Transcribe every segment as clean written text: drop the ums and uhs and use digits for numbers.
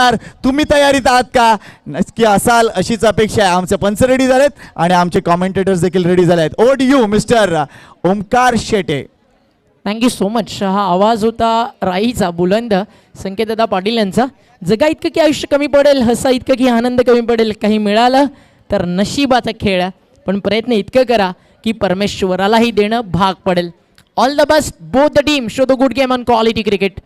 असणार. तुम्ही तयारीत आहात का? नक्की असाल अशीच अपेक्षा आहे. आमचे पंच रेडी झालेत आणि आमचे कॉमेंटेटर्स देखील रेडी झाले आहेत. Over to you mister Omkar Shete. Thank you so much. हा आवाज होता राईचा बुलंद संकेतदादा पाटील यांचा. जगा इतकं की आयुष्य कमी पडेल, हसा इतकं की आनंद कमी पडेल. काही मिळालं तर नशिबाचा खेळ, पण प्रयत्न इतकं करा की परमेश्वरालाही देणं भाग पडेल. All the best both the team. Show the good game on quality cricket.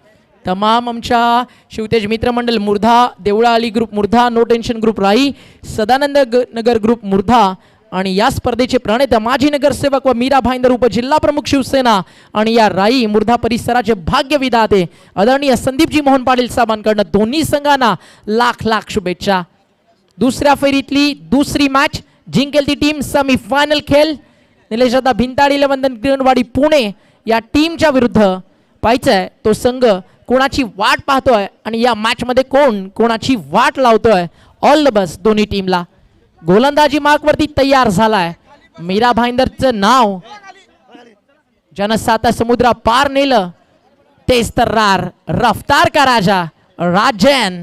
तमाम आमच्या शिवतेज मित्रमंडळ Murdha, Devla Ali group Murdha, no tension group Rai, Sadanand नगर ग्रुप मुर्धा आणि या स्पर्धेचे प्रणेता माजी नगरसेवक व मीरा भाईंदर उपजिल्हा प्रमुख शिवसेना आणि या राई मुर्धा परिसराचे भाग्य विधाते आदरणीय संदीपजी मोहन पाटील साहेबांकडनं दोन्ही संघांना लाख लाख शुभेच्छा. दुसऱ्या फेरीतली दुसरी मॅच जिंकेल ती टीम सेमीफायनल खेळ निलेशदा भिंताडीला वंदन किरणवाडी पुणे या टीमच्या विरुद्ध पाहायचंय तो संघ कोणाची वाट पाहतोय आणि या मॅच मध्ये कोण कोणाची वाट लावतोय. ऑल द बेस्ट दोन्ही टीमला. गोलंदाजी मार्कवरती तयार झालाय. मीरा भाईंदरचं नाव ज्यानं साता समुद्रा पार नेलं तेच तर रफ्तार का राजा राजन.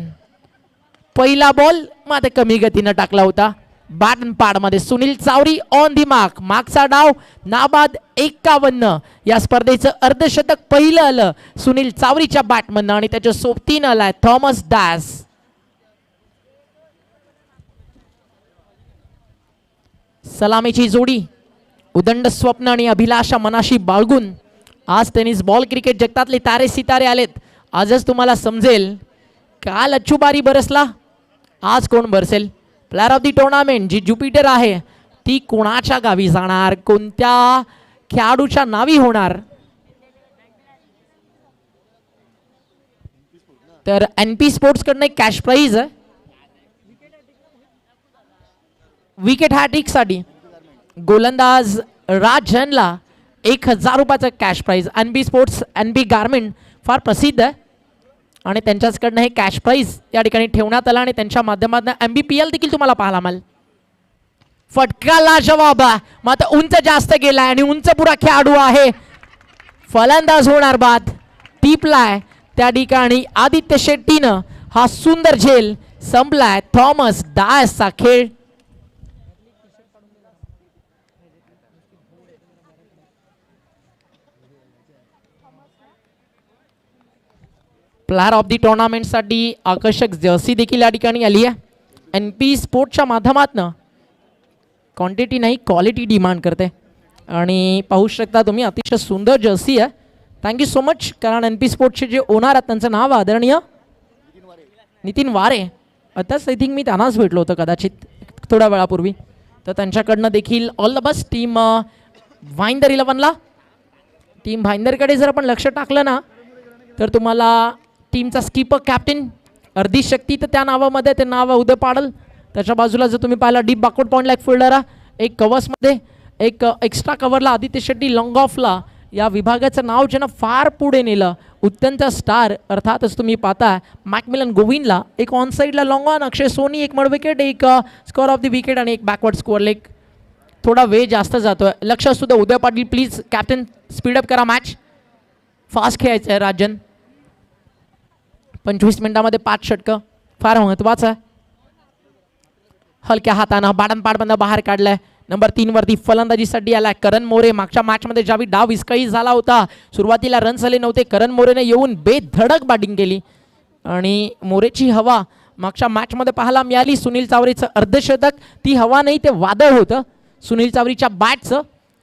पहिला बॉल मात्र कमी गतीनं टाकला होता. बॅट अँड पॅड मध्ये Sunil Chawri on the mark. मागचा डाव नाबाद 51. या स्पर्धेचं अर्धशतक पहिलं आलं सुनील चावरीच्या बॅटमधनं आणि त्याच्या सोबतीनं आलाय थॉमस डॅस. सलामीची जोडी उदंड स्वप्न आणि अभिलाषा मनाशी बाळगून आज टेनिस बॉल क्रिकेट जगतातले तारे सितारे आलेत. आजच तुम्हाला समजेल काल अच्चुबारी बरसला, आज कोण बरसेल. प्लेअर ऑफ दी टुर्नामेंट जी ज्युपिटर आहे ती कोणाच्या गावी जाणार, कोणत्या खेळाडूच्या नावी होणार. तर NP स्पोर्ट्स कडनं एक कॅश प्राइज आहे विकेट हॅट्रिक साठी. गोलंदाज राजनला 1000 रुपयाचं cash prize. NP sports NP garment फार प्रसिद्ध आहे आणि त्यांच्याचकडनं हे कॅश प्राइज या ठिकाणी ठेवण्यात आला आणि त्यांच्या माध्यमातून MBPL देखील तुम्हाला पाहायला मिळेल. फटकाला जवाब मात्र उंच जास्त गेलाय आणि उंच पुरा खेळाडू आहे. फलंदाज होणार बाद. टिपलाय त्या ठिकाणी आदित्य शेट्टीनं हा सुंदर झेल संपलाय. थॉमस डायसचा खेळ. प्लेअर ऑफ दी टुर्नामेंट साठी आकर्षक जर्सी देखील या ठिकाणी आली आहे. NP स्पोर्ट्सच्या माध्यमातून क्वांटिटी नाही क्वालिटी डिमांड करते आणि पाहू शकता तुम्ही अतिशय सुंदर जर्सी आहे. Thank you so much. कारण NP स्पोर्ट्सचे जे ओनर आहेत त्यांचं नाव आदरणीय नितीन वारे. आताच आय थिंक मी त्यांनाच भेटलो होतं कदाचित थोड्या वेळापूर्वी. तर त्यांच्याकडनं देखील all the best. Team Bhayandar 11ला टीम भाईंदरकडे जर आपण लक्ष टाकलं ना तर तुम्हाला टीमचा स्कीपर कॅप्टन अर्धी शक्ती तर त्या नावामध्ये ते नाव उद्या पाडल. त्याच्या बाजूला जर तुम्ही पाहिला deep backward point like fielder एक कवर्समध्ये एक एक्स्ट्रा कव्हरला आदित्य शेट्टी लॉंग ऑफला या विभागाचं नाव ज्यानं फार पुढे नेलं उत्तमचा स्टार अर्थातच तुम्ही पाहता मॅकमिलन गोविंदला एक ऑन साईडला लॉंग ऑन. अक्षय सोनी एक मड विकेट एक स्कोअर ऑफ द विकेट आणि एक बॅकवर्ड स्कोअर लेग. थोडा वेळ जास्त जातोय. लक्ष असू द्या उदय पाटील प्लीज. कॅप्टन स्पीडअप करा मॅच. फास्ट खेळायचं आहे राजन. 25 मिनिटांमध्ये 5 षटकं फार महत्त्वाचं आहे. हलक्या हातानं बाडन पाडबंद बाहेर काढलाय. नंबर 3 वरती फलंदाजीसाठी आलाय करण मोरे. मागच्या मॅचमध्ये ज्यावेळी डाव विस्कळीत झाला होता सुरुवातीला रन्स आले नव्हते. करण मोरेने येऊन बेधडक बॅटिंग केली आणि मोरेची हवा मागच्या मॅचमध्ये पाहायला मिळाली. सुनील चावरीचं अर्धशतक ती हवा नाही ते वादळ होतं सुनील चावरीच्या बॅटचं.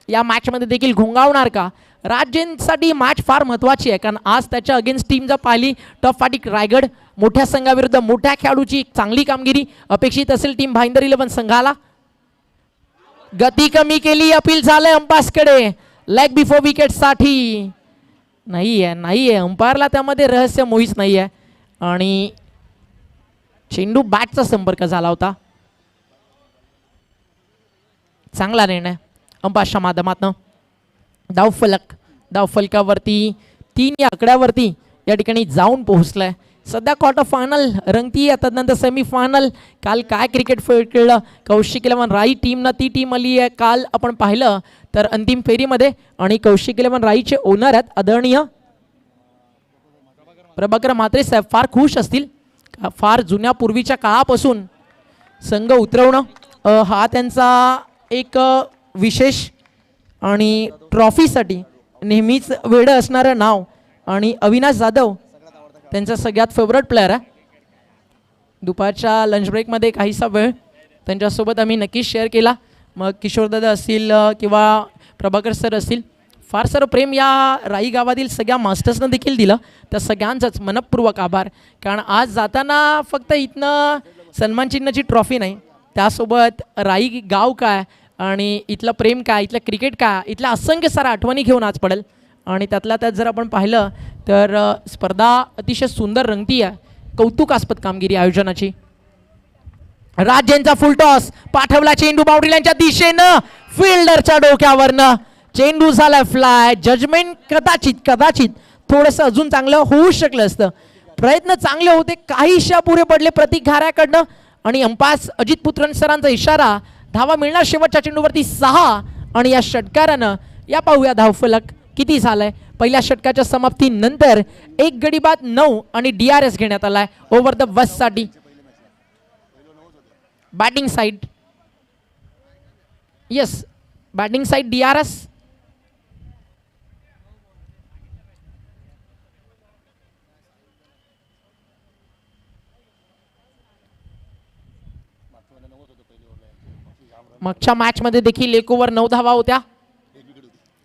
या मॅचमध्ये देखील घोंगावणार का. राजेंसाठी मॅच फार महत्त्वाची आहे कारण आज त्याच्या अगेन्स्ट टीम जर पाहिली टॉप फाटी रायगड मोठ्या संघाविरुद्ध मोठ्या खेळाडूची एक चांगली कामगिरी अपेक्षित असेल टीम भाईंदर 11 संघाला. गती कमी केली. अपील झालंय अंपायर्सकडे लेग बिफोर विकेट साठी. नाही आहे अंपायरला त्यामध्ये रहस्य मोहीच नाही आहे आणि चेंडू बॅटचा संपर्क झाला होता. चांगला निर्णय अंपायर्सच्या माध्यमातून. धावफलकावरती 3 या आकड्यावरती या ठिकाणी जाऊन पोहोचलाय. सध्या क्वार्टर फायनल रंगती आहे. त्यानंतर सेमीफायनल. काल काय क्रिकेट खेळलं कौशिक 11 राई टीमनं ती टीम आली आहे काल आपण पाहिलं तर अंतिम फेरीमध्ये आणि कौशिक 11 राईचे ओनर आहेत आदरणीय प्रभाकर म्हात्रे साहेब फार खुश असतील फार जुन्या पूर्वीच्या काळापासून संघ उतरवणं हा त्यांचा एक विशेष आणि ट्रॉफीसाठी नेहमीच वेडं असणारं नाव. आणि अविनाश जाधव त्यांचा सगळ्यात फेवरेट प्लेअर आहे. दुपारच्या लंच ब्रेकमध्ये काहीसा वेळ त्यांच्यासोबत आम्ही नक्कीच शेअर केला. मग किशोरदादा असतील किंवा प्रभाकर सर असतील, फार सारं प्रेम या राई गावातील सगळ्या मास्टर्सनं देखील दिलं. त्या सगळ्यांचाच मनपूर्वक आभार. कारण आज जाताना फक्त इथनं सन्मान चिन्हाची ट्रॉफी नाही, त्यासोबत राई गाव काय आणि इथलं प्रेम काय, इथलं क्रिकेट काय, इथल्या असंख्य साऱ्या आठवणी घेऊन आज पडेल. आणि त्यातल्या त्यात जर आपण पाहिलं तर स्पर्धा अतिशय सुंदर रंगती आहे. कौतुकास्पद कामगिरी आयोजनाची. राजेंचा फुल टॉस पाठवला, चेंडू बाउंड्रीच्या दिशेनं, फिल्डरच्या डोक्यावरनं चेंडू झाला फ्लाय. जजमेंट कदाचित थोडंसं अजून चांगलं होऊ शकलं असतं. प्रयत्न चांगले होते, काहीशा पुरे पडले प्रतीक घाऱ्याकडनं. आणि अंपास अजित पुत्रन सरांचा इशारा, धावा मिळणार शेवटच्या चेंडूवरती 6. आणि या षटकारानं या पाहूया धावफलक किती झालाय. पहिल्या षटकाच्या समाप्तीनंतर 1 गडी बाद 9 आणि DRS घेण्यात आलाय ओव्हर द वस्टसाठी. Batting side, yes batting side DRS. मागच्या मॅच मध्ये देखील 1 ओव्हर 9 धावा होत्या,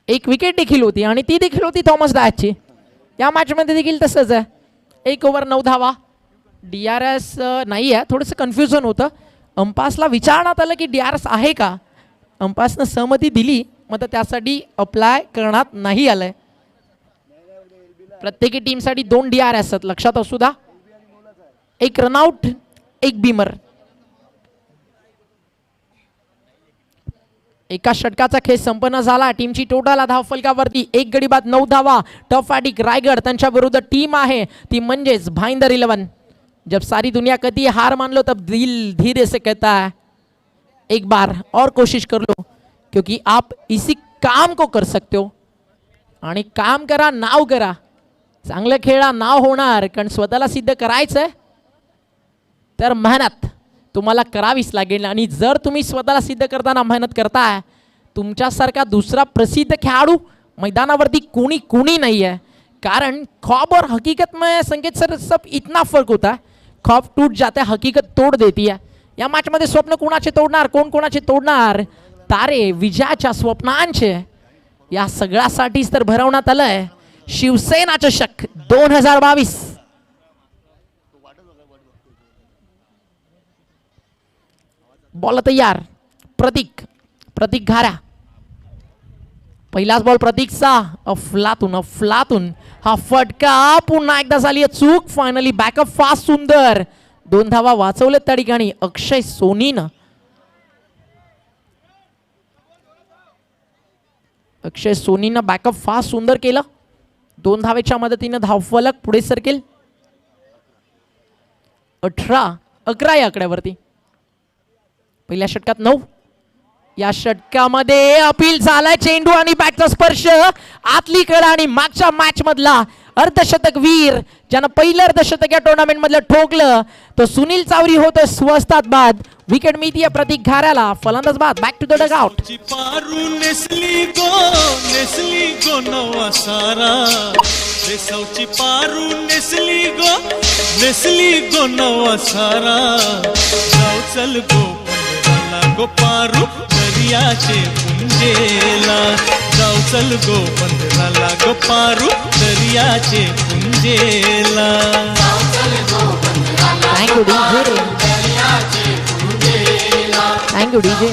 1 विकेट देखील होती आणि ती देखील होती थॉमस डायचची. या मॅच मध्ये देखील तसंच आहे, 1 ओव्हर 9 धावा. DRS नाही आहे, थोडंसं कन्फ्युजन होतं. अंपासला विचारण्यात आलं की DRS आहे का, अंपासनं सहमती दिली, मग त्यासाठी अप्लाय करण्यात नाही आलंय. प्रत्येकी टीमसाठी 2 DRS असतात, लक्षात असू द्या. 1 रनआउट, 1 बिमर. एका षटकाचा खेळ संपन्न झाला. टीमची टोटल धावफलकावरती 1 गडी बाद 9 धावा. टफ फॅटिक रायगड त्यांच्या विरुद्ध टीम आहे ती म्हणजेच भाईंदर 11. जब सारी दुनिया कहती है हार मान लो, तब दिल धीरे से कहता है एक बार और कोशिश कर लो, क्योंकि आप इसी काम को कर सकते हो. आणि काम करा, नाव करा, चांगलं खेळा, नाव होणार. कारण स्वतःला सिद्ध करायचंय तर मेहनत तुम्हाला करावीच लागेल. आणि जर तुम्ही स्वतःला सिद्ध करताना मेहनत करताय, तुमच्यासारखा दुसरा प्रसिद्ध खेळाडू मैदानावरती कोणी नाही आहे. कारण ख्वाब और हकीकत में संकेत सर सब इतना फर्क होता है. ख्वाब टूट जाता है, हकीकत तोड देती है. या मॅच मध्ये स्वप्न कोणाचे तोडणार, कोण कोणाचे तोडणार, तारे विजयाच्या स्वप्नांचे, या सगळ्यासाठीच तर भरवण्यात आलंय शिवसेना चषक 2022. बॉल तयार, प्रतीक घाऱ्या. पहिलाच बॉल प्रतीकचा, अफलातून हा फटका. पुन्हा एकदा झाली चूक. फायनली बॅकअप फास्ट, सुंदर 2 धावा वाचवलेत त्या ठिकाणी अक्षय सोनीनं. अक्षय सोनीनं बॅकअप फास्ट सुंदर केलं. 2 धावेच्या मदतीनं धावफलक पुढे सरकेल. 18-11 या आकड्यावरती. पहिल्या षटकात 9. या षटकामध्ये अपील झालाय चेंडू आणि बॅटचा स्पर्श आतली कडा. आणि मागच्या मॅच मधला अर्धशतक वीर ज्यानं पहिलं अर्धशतक या टुर्नामेंट मधलं ठोकलं तो सुनील चावरी होत स्वस्तात बाद. विकेट मिळतीये प्रतीक घाऱ्याला. फलंदाज बाद. Back to the dugout. नेसली गो नवा सारा रेसावची पारू नेसली गो नवा सारा. जाऊ चल गो पारू दर्याचे पुंजेला. जाऊ चल गो पंधराला गो पारू दर्याचे पुंजेला. Thank you DJ.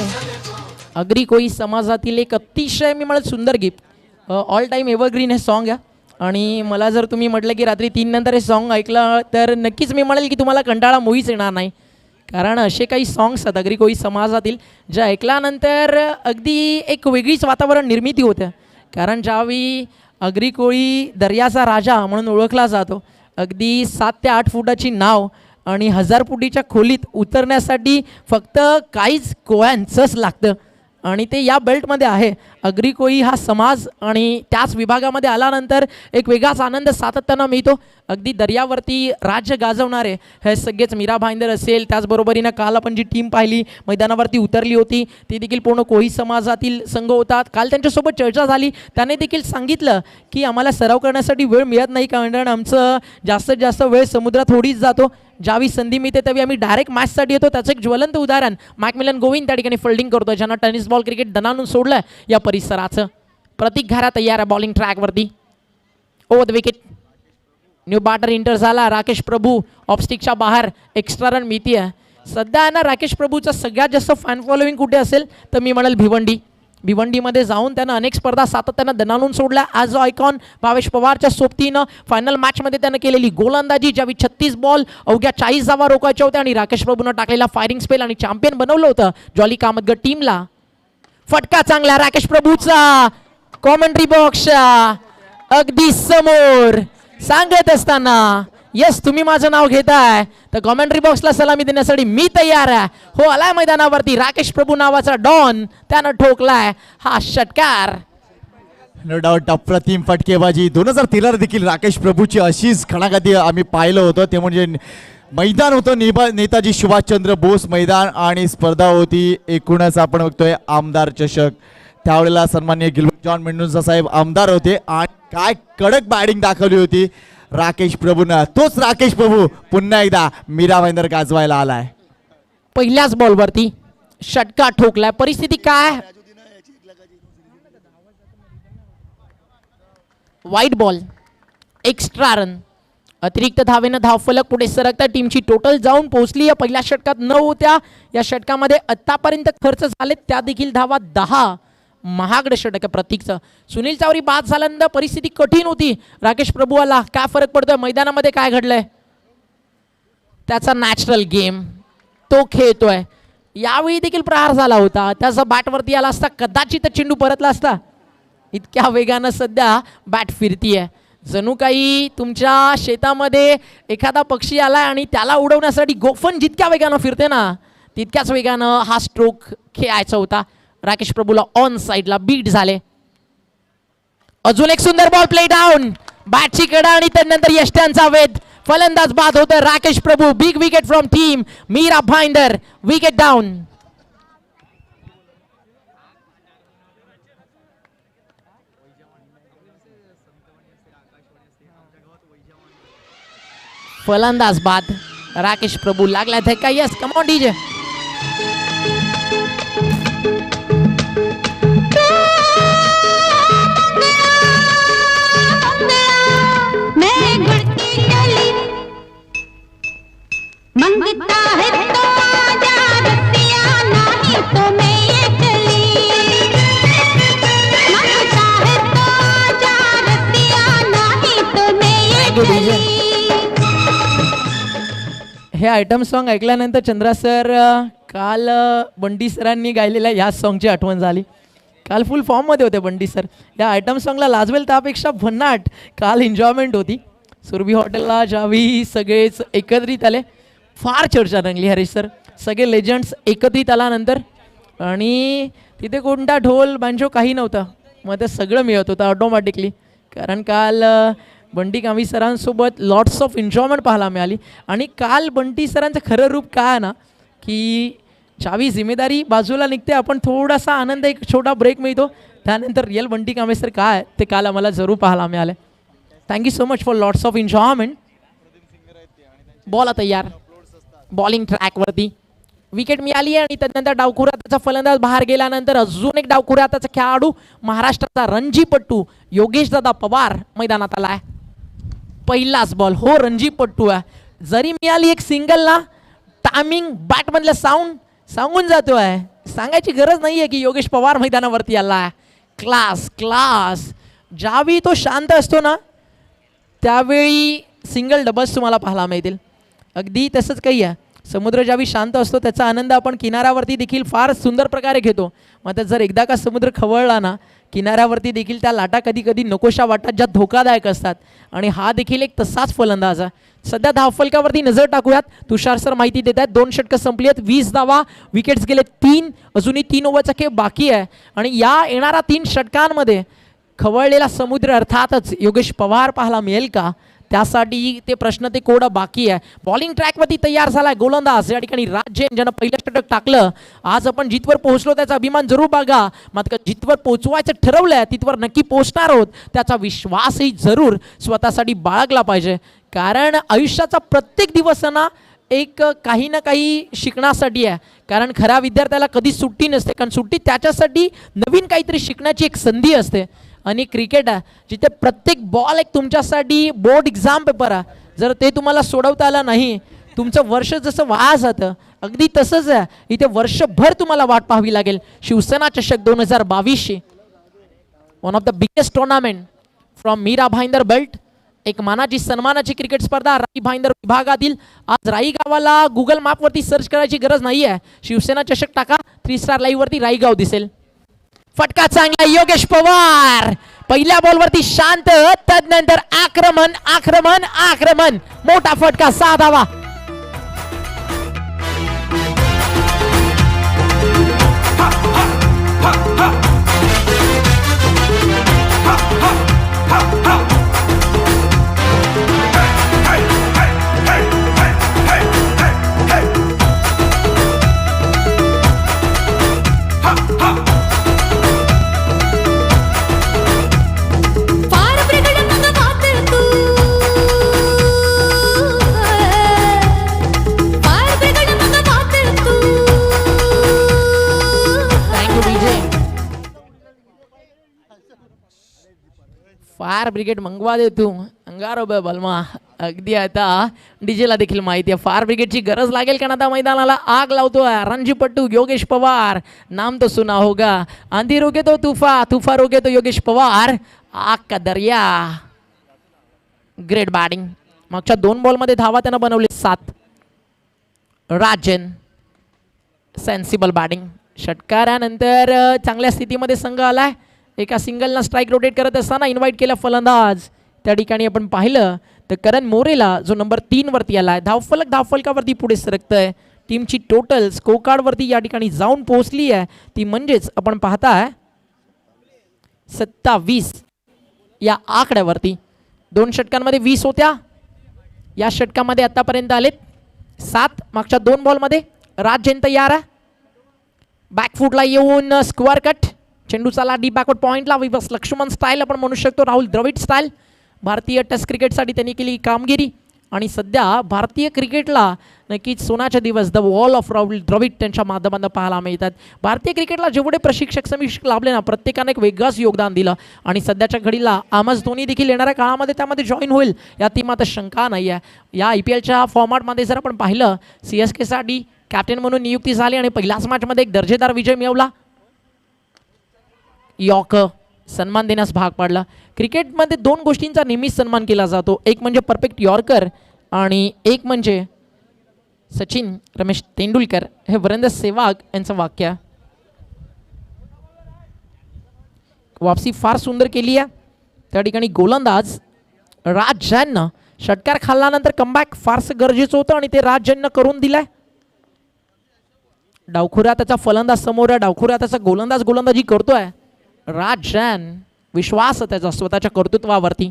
अग्री कोळी समाजातील एक अतिशय मी म्हणत सुंदर गिफ्ट, ऑल टाइम एव्हरग्रीन हे सॉन्ग आहे. आणि मला जर तुम्ही म्हटलं की रात्री 3 नंतर हे सॉन्ग ऐकलं तर नक्कीच मी म्हणेल की तुम्हाला कंटाळा मुळीच येणार नाही. कारण असे काही सॉंग्स आहेत अग्री कोळी समाजातील जे ऐकल्यानंतर अगदी एक वेगळीच वातावरण निर्मिती होते. कारण ज्यावेळी अग्री कोळी दर्याचा राजा म्हणून ओळखला जातो, अगदी 7 ते 8 फुटाची नाव आणि 1000 फुटीच्या खोलीत उतरण्यासाठी फक्त काहीच कोळ्यांचंच लागतं. आणि ते या बेल्टमध्ये आहे. अग्री कोळी हा समाज आणि त्याच विभागामध्ये आल्यानंतर एक वेगळाच आनंद सातत्यानं मिळतो. अगदी दर्यावरती राज्य गाजवणारे हे सगळेच मीरा भाईंदर असेल, त्याचबरोबरीनं काल आपण जी टीम पाहिली मैदानावरती उतरली होती ती देखील पूर्ण कोळी समाजातील संघ होतात. काल त्यांच्यासोबत चर्चा झाली, त्याने देखील सांगितलं की आम्हाला सराव करण्यासाठी वेळ मिळत नाही, कारण आमचं जास्तीत जास्त वेळ समुद्रात होडीच जातो. ज्यावेळी संधी मिळते त्यावेळी आम्ही डायरेक्ट मॅचसाठी येतो. त्याचं एक ज्वलंत उदाहरण मॅकमिलन गोविंद त्या ठिकाणी फिल्डिंग करतो, ज्यांना टेनिस बॉल क्रिकेट दणानून सोडलं या परिसराचं. प्रतीक घारा तयार आहे बॉलिंग ट्रॅकवरती. Over the wicket, new batter enter झाला. राकेश प्रभू ऑफस्टिकच्या बाहेर, एक्स्ट्रा रन मिळती आहे. सध्या आहे ना राकेश प्रभूचा सगळ्यात जास्त फॅन फॉलोईंग कुठे असेल तर मी म्हणेल भिवंडी. भिवंडीमध्ये जाऊन त्यानं अनेक स्पर्धा सातत्यानं दणानून सोडल्या. ॲज अ आयकॉन भावेश पवारच्या सोबतीनं फायनल मॅचमध्ये त्यानं केलेली गोलंदाजी, ज्यावेळी 36 बॉल अवघ्या 40 धावा रोखायच्या होत्या आणि राकेश प्रभूनं टाकलेला फायरिंग स्पेल आणि चॅम्पियन बनवलं होतं जॉली कामतगड टीमला. फटका चांगला राकेश प्रभूचा. कॉमेंट्री बॉक्स अगदी समोर सांगत असताना यस तुम्ही माझं नाव घेताय तर कॉमेंट्री बॉक्सला सलामी देण्यासाठी मी तयार आहे. हो आलाय मैदानावरती राकेश प्रभू नावाचा डॉन, त्यानं ठोकलाय हा षटकार. नो डाऊट अप्रतिम फटकेबाजी. 2013 देखील राकेश प्रभूची अशीच खणाखती आम्ही पाहिलं होतं. ते म्हणजे मैदान होतं नेताजी सुभाषचंद्र बोस मैदान आणि स्पर्धा होती एकूणच आपण बघतोय आमदार चषक. त्यावेळेला सन्माननीय गिल्बर्ट जॉन मेंडोन्सा साहेब आमदार होते आणि काय कडक बॅटिंग दाखवली होती राकेश प्रभूनं. तोच राकेश प्रभू पुन्हा एकदा मीरा भाईंदर गाजवायला आलाय. पहिल्याच बॉलवरती षटकार ठोकलाय. परिस्थिती काय? वाईट बॉल, एक्स्ट्रा रन. अतिरिक्त धावेनं धावफलक पुढे सरकता टीमची टोटल जाऊन पोहोचली. या पहिल्या षटकात 9 होत्या. या षटकामध्ये आतापर्यंत खर्च झाले त्या देखील धावा 10. महागडं षटक प्रतीकचं. सुनील चावरी बाद झाल्यानंतर परिस्थिती कठीण होती. राकेश प्रभू आला, काय फरक पडतोय मैदानामध्ये, काय घडलंय? त्याचा नॅचरल गेम तो खेळतोय. यावेळी देखील प्रहार झाला होता, त्याचा बॅटवरती आला असता कदाचित चेंडू परतला असता. इतक्या वेगानं सध्या बॅट फिरतीये, जणू काही तुमच्या शेतामध्ये एखादा पक्षी आलाय आणि त्याला उडवण्यासाठी गोफन जितक्या वेगानं फिरते ना तितक्याच वेगानं हा स्ट्रोक खेळायचा होता. राकेश प्रभूला ऑन साइडला बीट झाले. अजून एक सुंदर बॉल प्ले डाऊन, बॅटची कडा आणि त्यानंतर यष्ट्यांचा वेध. फलंदाज बाद होतं Rakesh Prabhu. Big wicket from team Mira Bhayandar. Wicket down. फलंदाज बाद. राकेश प्रभू लागला धक्का. Yes come on DJ. मंगता है तो आजा रसिया, नहीं तो मैं ये चली. मंगता है तो आजा रसिया, नहीं तो मैं ये चली. हे आयटम सॉन्ग ऐकल्यानंतर चंद्रा सर काल बंटी सरांनी गायलेल्या ह्या सॉन्गची आठवण झाली. काल फुल फॉर्ममध्ये होते बंटी सर. या आयटम सॉन्गला लाजवेल त्यापेक्षा भन्नाट काल एन्जॉयमेंट होती. सुरभी हॉटेलला ज्यावेळी सगळेच एकत्रित आले, फार चर्चा रंगली हरीश सर. सगळे लेजंड्स एकत्रित आल्यानंतर आणि तिथे कोणता ढोल बँजो काही नव्हतं, मग ते सगळं मिळत होतं ऑटोमॅटिकली. कारण काल बंटी कांबी सरांसोबत लॉट्स ऑफ एन्जॉयमेंट पाहायला मिळाली. आणि काल बंटी सरांचं खरं रूप काय आहे ना की ज्यावेळी जिम्मेदारी बाजूला निघते आपण थोडासा आनंद, एक छोटा ब्रेक मिळतो, त्यानंतर रिअल बंटी कांबे सर काय ते काल आम्हाला जरूर पाहायला मिळालं. Thank you so much for lots of enjoyment. Ball तयार बॉलिंग ट्रॅकवरती. विकेट मिळाली आणि त्यानंतर डावखुराताचा फलंदाज बाहेर गेल्यानंतर अजून एक डावखुराताचा खेळाडू महाराष्ट्राचा रणजीपट्टू योगेशदादा पवार मैदानात आलाय. पहिलाच बॉल. हो रणजीपट्टू आहे. जरी मिळाली एक सिंगल ना, टायमिंग बॅटमधलं साऊंड सांगून जातो आहे. सांगायची गरज नाही आहे की योगेश पवार मैदानावरती आला आहे. Class class. ज्यावेळी तो शांत असतो ना त्यावेळी सिंगल डबल्स तुम्हाला पाहायला मिळतील. अगदी तसंच काही आहे. समुद्र ज्यावेळी शांत असतो त्याचा आनंद आपण किनाऱ्यावरती देखील फार सुंदर प्रकारे घेतो. मात्र जर एकदा का समुद्र खवळला ना, किनाऱ्यावरती देखील त्या लाटा कधी कधी नकोशा वाटतात, ज्या धोकादायक असतात. आणि हा देखील एक तसाच फलंदाज आहे. सध्या धावफलकावरती नजर टाकूयात. तुषार सर माहिती देत आहेत 2 षटकं संपली आहेत, 20 धावा, विकेट्स गेले 3, अजूनही 3 ओव्हरचा खेळ बाकी आहे. आणि या येणाऱ्या 3 षटकांमध्ये खवळलेला समुद्र अर्थातच योगेश पवार पाहायला मिळेल का, त्यासाठी ते प्रश्न ते कोडं बाकी आहे. बॉलिंग ट्रॅकवरती तयार झालाय गोलंदाज या ठिकाणी राज जैन, ज्यानं पहिलं षटक टाकलं. आज आपण जिथवर पोहोचलो त्याचा अभिमान जरूर बघा, मात्र जिथवर पोहोचवायचं ठरवलंय तिथवर नक्की पोहोचणार आहोत त्याचा विश्वासही जरूर स्वतःसाठी बाळगला पाहिजे. कारण आयुष्याचा प्रत्येक दिवस ना एक काही ना काही शिकण्यासाठी आहे. कारण खऱ्या विद्यार्थ्याला कधीच सुट्टी नसते, कारण सुट्टी त्याच्यासाठी नवीन काहीतरी शिकण्याची एक संधी असते. आणि क्रिकेट आहे जिथे प्रत्येक बॉल एक तुमच्यासाठी बोर्ड एक्झाम पेपर आहे. जर ते तुम्हाला सोडवता आलं नाही, तुमचं वर्ष जसं वाया जातं, अगदी तसंच आहे इथे वर्षभर तुम्हाला वाट पाहावी लागेल. शिवसेना चषक 2022 one of the biggest tournament from Mira Bhayander belt, एक मानाची सन्मानाची क्रिकेट स्पर्धा राई भाईंदर विभागातील. आज राई गावाला गुगल मॅपवरती सर्च करायची गरज नाही आहे. शिवसेना चषक टाका, 3 स्टार लाईव्ह वरती राई गाव दिसेल. फटका चांगला योगेश पवार, पहिल्या बॉलवरती शांत, तदनंतर आक्रमण आक्रमण आक्रमण, मोठा फटका, 6 धावा. फायर ब्रिगेड मंगवा दे तू अंगारो बे बलमा. अगदी आता डीजेला देखील माहिती आहे फायर ब्रिगेडची गरज लागेल, कारण आता मैदानाला आग लावतोय रणजीपट्टू योगेश पवार. नाम तो सुना होगा, आंधी रोके तो तूफा, तूफा रोके तो योगेश पवार, आग का दर्या. Great batting. मागच्या 2 बॉलमध्ये धावा त्यानं बनवले 7. Rajan sensible batting. षटकारानंतर चांगल्या स्थितीमध्ये संघ आलाय. एका सिंगलला स्ट्राईक रोटेट करत असताना इन्व्हाइट केला फलंदाज. त्या ठिकाणी आपण पाहिलं तर करण मोरेला जो नंबर 3 वरती आलाय. धावफलकावरती पुढे सरकतंय. टीमची टोटल स्कोरकार्डवरती या ठिकाणी जाऊन पोहोचली आहे, ती म्हणजेच आपण पाहताय 27 या आकड्यावरती. 2 षटकांमध्ये 20 होत्या, या षटकामध्ये आतापर्यंत आलेत 7. मागच्या 2 बॉलमध्ये राज जैन तयार आहे. बॅकफुटला येऊन स्क्वेअर कट, चेंडू चाला डीप बॅकवर्ड पॉईंटला. विवस लक्ष्मण स्टाईल आपण म्हणू शकतो, राहुल द्रविड स्टाईल. भारतीय टेस्ट क्रिकेटसाठी त्यांनी केली कामगिरी आणि सध्या भारतीय क्रिकेटला नक्कीच सोनाचे दिवस the wall of Rahul Dravid त्यांच्या माध्यमातून पाहायला मिळतात. भारतीय क्रिकेटला जेवढे प्रशिक्षक समीक्षक लाभले ना, प्रत्येकाने एक वेगळंच योगदान दिलं. आणि सध्याच्या घडीला एम.एस. धोनी देखील येणाऱ्या काळामध्ये त्यामध्ये जॉईन होईल या टीमात शंका नाही आहे. या IPLच्या फॉर्मॅटमध्ये जर आपण पाहिलं, CSKसाठी कॅप्टन म्हणून नियुक्ती झाली आणि पहिल्याच मॅचमध्ये एक दर्जेदार विजय मिळवला. यॉर्कर सन्मान देण्यास भाग पाडला. क्रिकेटमध्ये 2 गोष्टींचा नेहमीच सन्मान केला जातो, एक म्हणजे परफेक्ट यॉर्कर आणि एक म्हणजे सचिन रमेश तेंडुलकर. हे वीरेंद्र सेहवाग यांचं वाक्य. वापसी फार सुंदर केली आहे. त्या ठिकाणी गोलंदाज राज जैननं षटकार खाल्ल्यानंतर कमबॅक फारसं गरजेचं होतं आणि ते राज जैननं करून दिलंय. डावखुऱ्या त्याचा फलंदाज समोर आहे, डावखुऱ्या त्याचा गोलंदाजी करतोय. राज जैन, विश्वास त्याचा स्वतःच्या कर्तृत्वावरती.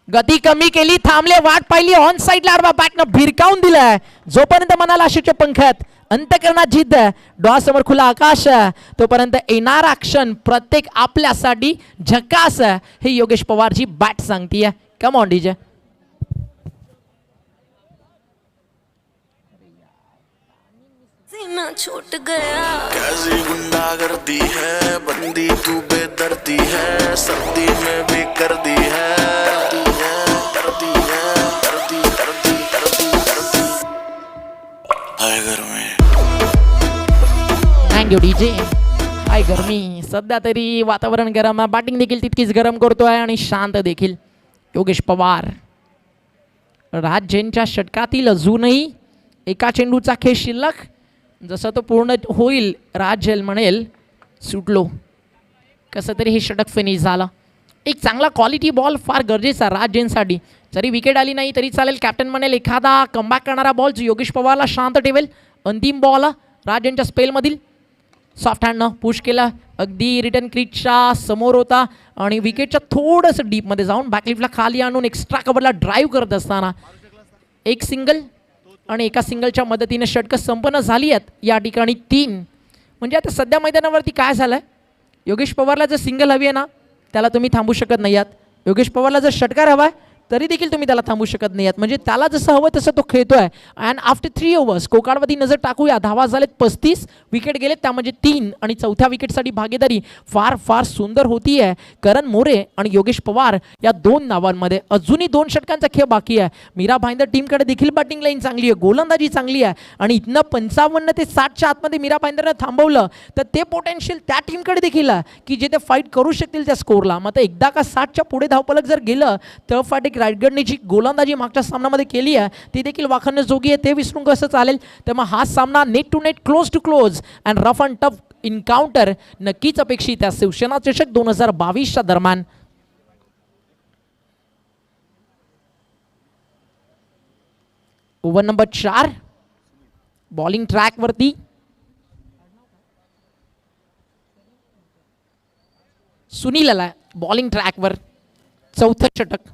गती कमी केली, थांबले, वाट पाहिली, ऑन साईडला आडवा बॅटनं भिरकावून दिलाय. जोपर्यंत मनाला आशेचे पंख आहेत, अंतकरणात जिद्द आहे, डोळ्यासमोर खुला आकाश आहे, तोपर्यंत येणारा क्षण प्रत्येक आपल्यासाठी झकास आहे, हे योगेश पवारची बॅट सांगतीये. Come on DJ. सीना छूट गया, कैसी गुंडागर्दी है, बंदी तू बेदर्दी है, सर्दी में भी कर दी है, करदी है, करदी करदी करदी करदी हाय गरमी. Thank you DJ. हाय गरमी. सध्या तरी वातावरण गरम आहे, बॅटिंग देखील तितकीच गरम करतोय आणि शांत देखील. योगेश पवार राज जैनच्या षटकातील अजूनही एका चेंडूचा खेळ शिल्लक. जसं तो पूर्ण होईल राज झेल म्हणेल सुटलो. कसं तरी हे षटक फिनिश झालं. एक चांगला क्वालिटी बॉल फार गरजेचा राज जैनसाठी. जरी विकेट आली नाही तरी चालेल. कॅप्टन म्हणेल एखादा कमबॅक करणारा बॉल जो योगेश पवारला शांत ठेवेल. अंतिम बॉल राज यांच्या स्पेलमधील सॉफ्ट हँडनं पुश केला. अगदी रिटर्न क्रीजच्या समोर होता आणि विकेटच्या थोडंसं डीपमध्ये जाऊन बॅकलिफ्टला खाली आणून एक्स्ट्रा कव्हरला ड्राईव्ह करत असताना एक सिंगल आणि एका सिंगलच्या मदतीने षटकं संपन्न झाली आहेत. या ठिकाणी 3. म्हणजे आता सध्या मैदानावरती काय झालं आहे, योगेश पवारला जर सिंगल हवी आहे ना त्याला तुम्ही थांबू शकत नाही आहात. योगेश पवारला जर षटकार हवा आहे तरी देखील तुम्ही त्याला थांबू शकत नाही आहात. म्हणजे त्याला जसं हवं तसं तो खेळतोय. अँड आफ्टर 3 ओव्हर्स कोकाडवरती नजर टाकूया. धावा झालेत 35, विकेट गेलेत त्यामध्ये 3 आणि चौथ्या विकेटसाठी भागीदारी फार फार सुंदर होती आहे. करण मोरे आणि योगेश पवार या 2 नावांमध्ये अजूनही 2 षटकांचा खेळ बाकी आहे. मीरा भाईंदर टीमकडे देखील बॅटिंग लाईन चांगली आहे, गोलंदाजी चांगली आहे आणि इथनं 55 ते 60च्या आतमध्ये मीरा भाईंदरनं थांबवलं तर ते पोटेन्शियल त्या टीमकडे देखील आहे की जे ते फाईट करू शकतील त्या स्कोरला. मग एकदा का 60च्या पुढे धावपलक जर गेलं तर फाट रायगडने जी गोलंदाजी मागच्या सामन्यामध्ये केली आहे ती देखील वाखाणण्याजोगी आहे. ते विसरून कसं चालेल. त्यामुळे हा सामना net to net, close to close and rough and tough encounter नक्कीच अपेक्षित आहे शिवसेना चषक 2022च्या दरम्यान. ओव्हर नंबर 4 बॉलिंग ट्रॅकवरती सुनील आला बॉलिंग ट्रॅकवर. चौथं षटक.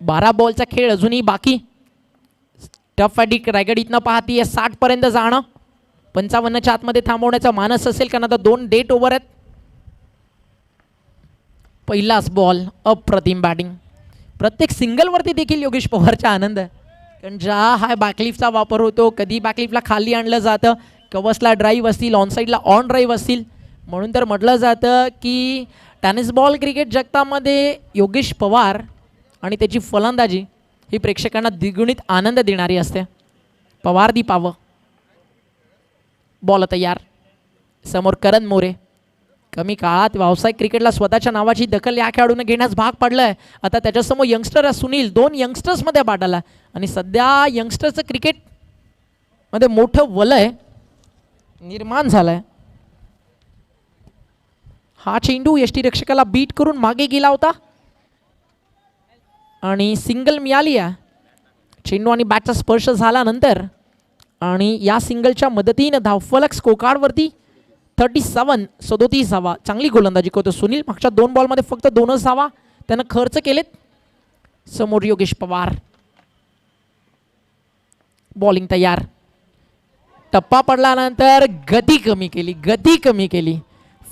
बारा बॉलचा खेळ अजूनही बाकी. टफ फॅटिक रायगड इथनं पाहतीये 60 पर्यंत जाणं. 55च्या आतमध्ये थांबवण्याचा मानस असेल कारण आता 2 डेट ओव्हर आहेत. पहिलाच बॉल अप्रतिम बॅटिंग. प्रत्येक सिंगलवरती देखील योगेश पवारचा आनंद आहे कारण ज्या हा बॅकलिफ्टचा वापर होतो, कधी बॅकलिफ्टला खाली आणलं जातं, कवसला ड्राईव्ह असतील, ऑनसाईडला ऑन ड्राईव्ह असतील. म्हणून तर म्हटलं जातं की टेनिस बॉल क्रिकेट जगतामध्ये योगेश पवार आणि त्याची फलंदाजी ही प्रेक्षकांना द्विगुणित आनंद देणारी असते. पवार दी पावं. बॉल तयार. समोर करण मोरे. कमी काळात व्यावसायिक क्रिकेटला स्वतःच्या नावाची दखल या खेळाडूने घेण्यास भाग पडलं आहे. आता त्याच्यासमोर यंगस्टर आहे सुनील. 2 यंगस्टर्समध्ये पाठवला आणि सध्या यंगस्टरचं क्रिकेटमध्ये मोठं वलय निर्माण झालं आहे. हा चेंडू यष्टीरक्षकाला बीट करून मागे गेला होता आणि सिंगल मिळाली आहे. चेंडू आणि बॅटचा स्पर्श झाल्यानंतर आणि या सिंगलच्या मदतीनं धावफलक स्कोरकार्डवरती 37 धावा. चांगली गोलंदाजी करतो सुनील. मागच्या 2 बॉलमध्ये फक्त 2च धावा त्यानं खर्च केलेत. समोर योगेश पवार. बॉलिंग तयार. टप्पा पडल्यानंतर गती कमी केली.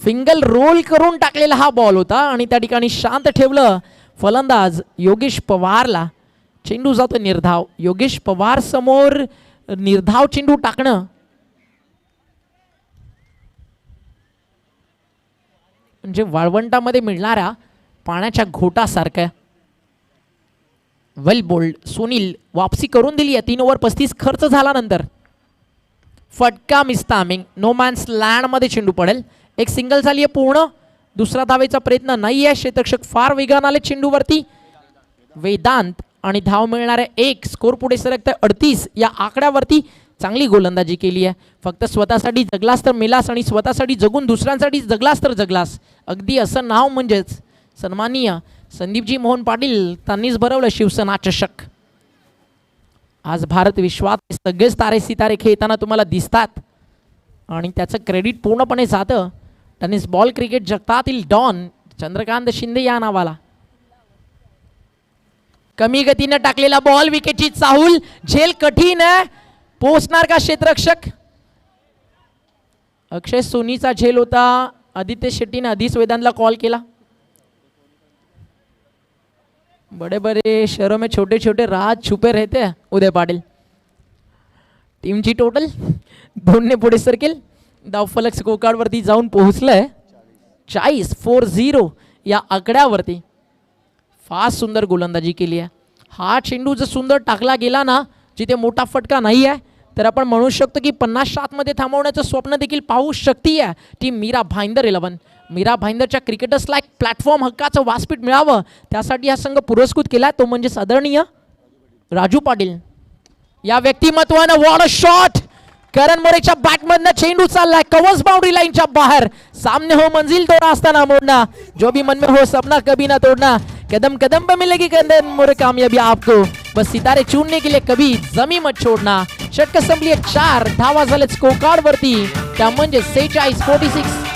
फिंगल रोल करून टाकलेला हा बॉल होता आणि त्या ठिकाणी शांत ठेवलं फलंदाज योगेश पवारला. चेंडू जातो निर्धाव. योगेश पवार समोर निर्धाव चेंडू टाकणं म्हणजे वाळवंटामध्ये मिळणाऱ्या पाण्याच्या घोटासारखं. वेल बोल्ड. सुनील वापसी करून दिली आहे. 3 ओव्हर 35 खर्च झाल्यानंतर. फटका मिस टायमिंग. नो मॅन्स लँडमध्ये चेंडू पडेल. एक सिंगल झाली आहे पूर्ण. दुसरा धावेचा प्रयत्न नाही आहे. क्षेत्ररक्षक फार वेगाने आले चेंडूवरती. वेदांत आणि धाव मिळणारे 1. स्कोर पुढे सरकतं 38 या आकड्यावरती. चांगली गोलंदाजी केली आहे. फक्त स्वतःसाठी जगलास तर मेलास आणि स्वतःसाठी जगून दुसऱ्यांसाठी जगलास तर जगलास. अगदी असं नाव म्हणजेच सन्माननीय संदीपजी मोहन पाटील त्यांनीच भरवलं शिवसेना चषक. आज भारत विश्वात सगळेच तारे सितारे खेळताना तुम्हाला दिसतात आणि त्याचं क्रेडिट पूर्णपणे जातं टेनिस बॉल क्रिकेट जगतातील डॉन चंद्रकांत शिंदे या नावाला. कमी गतीनं टाकलेला बॉल. विकेटची चाहूल. झेल कठीण आहे. पोहोचणार का क्षेत्ररक्षक. अक्षय सोनीचा झेल होता. आदित्य शेट्टीने आधीच वेदांतला कॉल केला. बड़े बड़े शहरों में छोटे छोटे राज छुपे रहते हैं. उदय पाटील. टीमची टोटल 2ने पुढे सरकेल. धावफलक स्कोरकार्डवरती जाऊन पोहोचलंय 40 या आकड्यावरती. फार सुंदर गोलंदाजी केली आहे. हा चेंडू जर सुंदर टाकला गेला ना, जिथे मोठा फटका नाही आहे, तर आपण म्हणू शकतो की 50 मध्ये थांबवण्याचं स्वप्न देखील पाहू शकते टीम मीरा भाईंदर 11. मीरा भाईंदरच्या क्रिकेटर्सला एक प्लॅटफॉर्म हक्काचं व्यासपीठ मिळावं त्यासाठी हा संघ पुरस्कृत केला तो म्हणजे आदरणीय राजू पाटील. या व्यक्तिमत्वानं वॉट अ शॉट. करण मोरेच्या बॅटमधनं चेंडू चाललाय कव्हर्स बाउंड्री लाईनच्या बाहेर. सामने हो मंजिल तो रास्ता ना मोड़ना जो भी मन में हो सपना कभी ना तोड़ना. कदम कदम पे मिलेगी करण मोरे कामयाबी आपको बस सितारे चुनने के लिए कभी जमी मत छोड़ना. षटक संपली 4 धावा झालेत स्कोर कार्ड वरती त्या म्हणजे 46-46.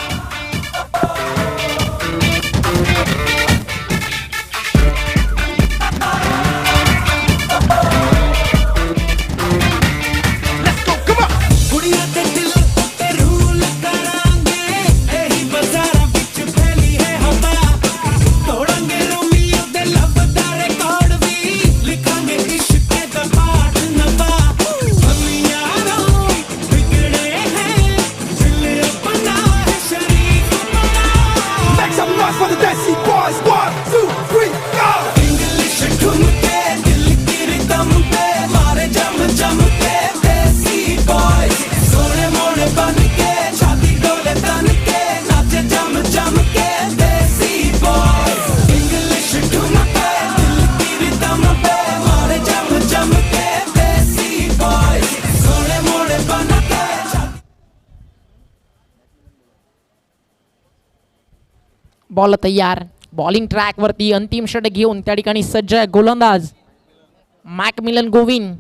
बॉल तयार. बॉलिंग ट्रॅक वरती अंतिम षटक घेऊन त्या ठिकाणी सज्ज आहे गोलंदाज मॅकमिलन गोविन.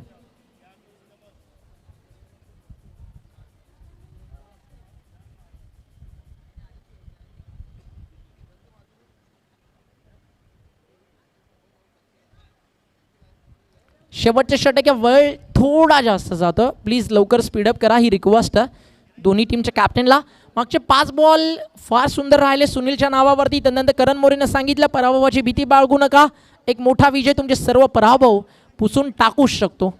शेवटचे षटक वेळ थोडा जास्त जातो प्लीज लवकर स्पीडअप करा ही रिक्वेस्ट दोन्ही टीमच्या कॅप्टनला. मागचे 5 बॉल फार सुंदर राहिले सुनीलच्या नावावरती. त्यानंतर करण मोरेनं सांगितलं पराभवाची भीती बाळगू नका एक मोठा विजय तुमचे सर्व पराभव पुसून टाकू शकतो.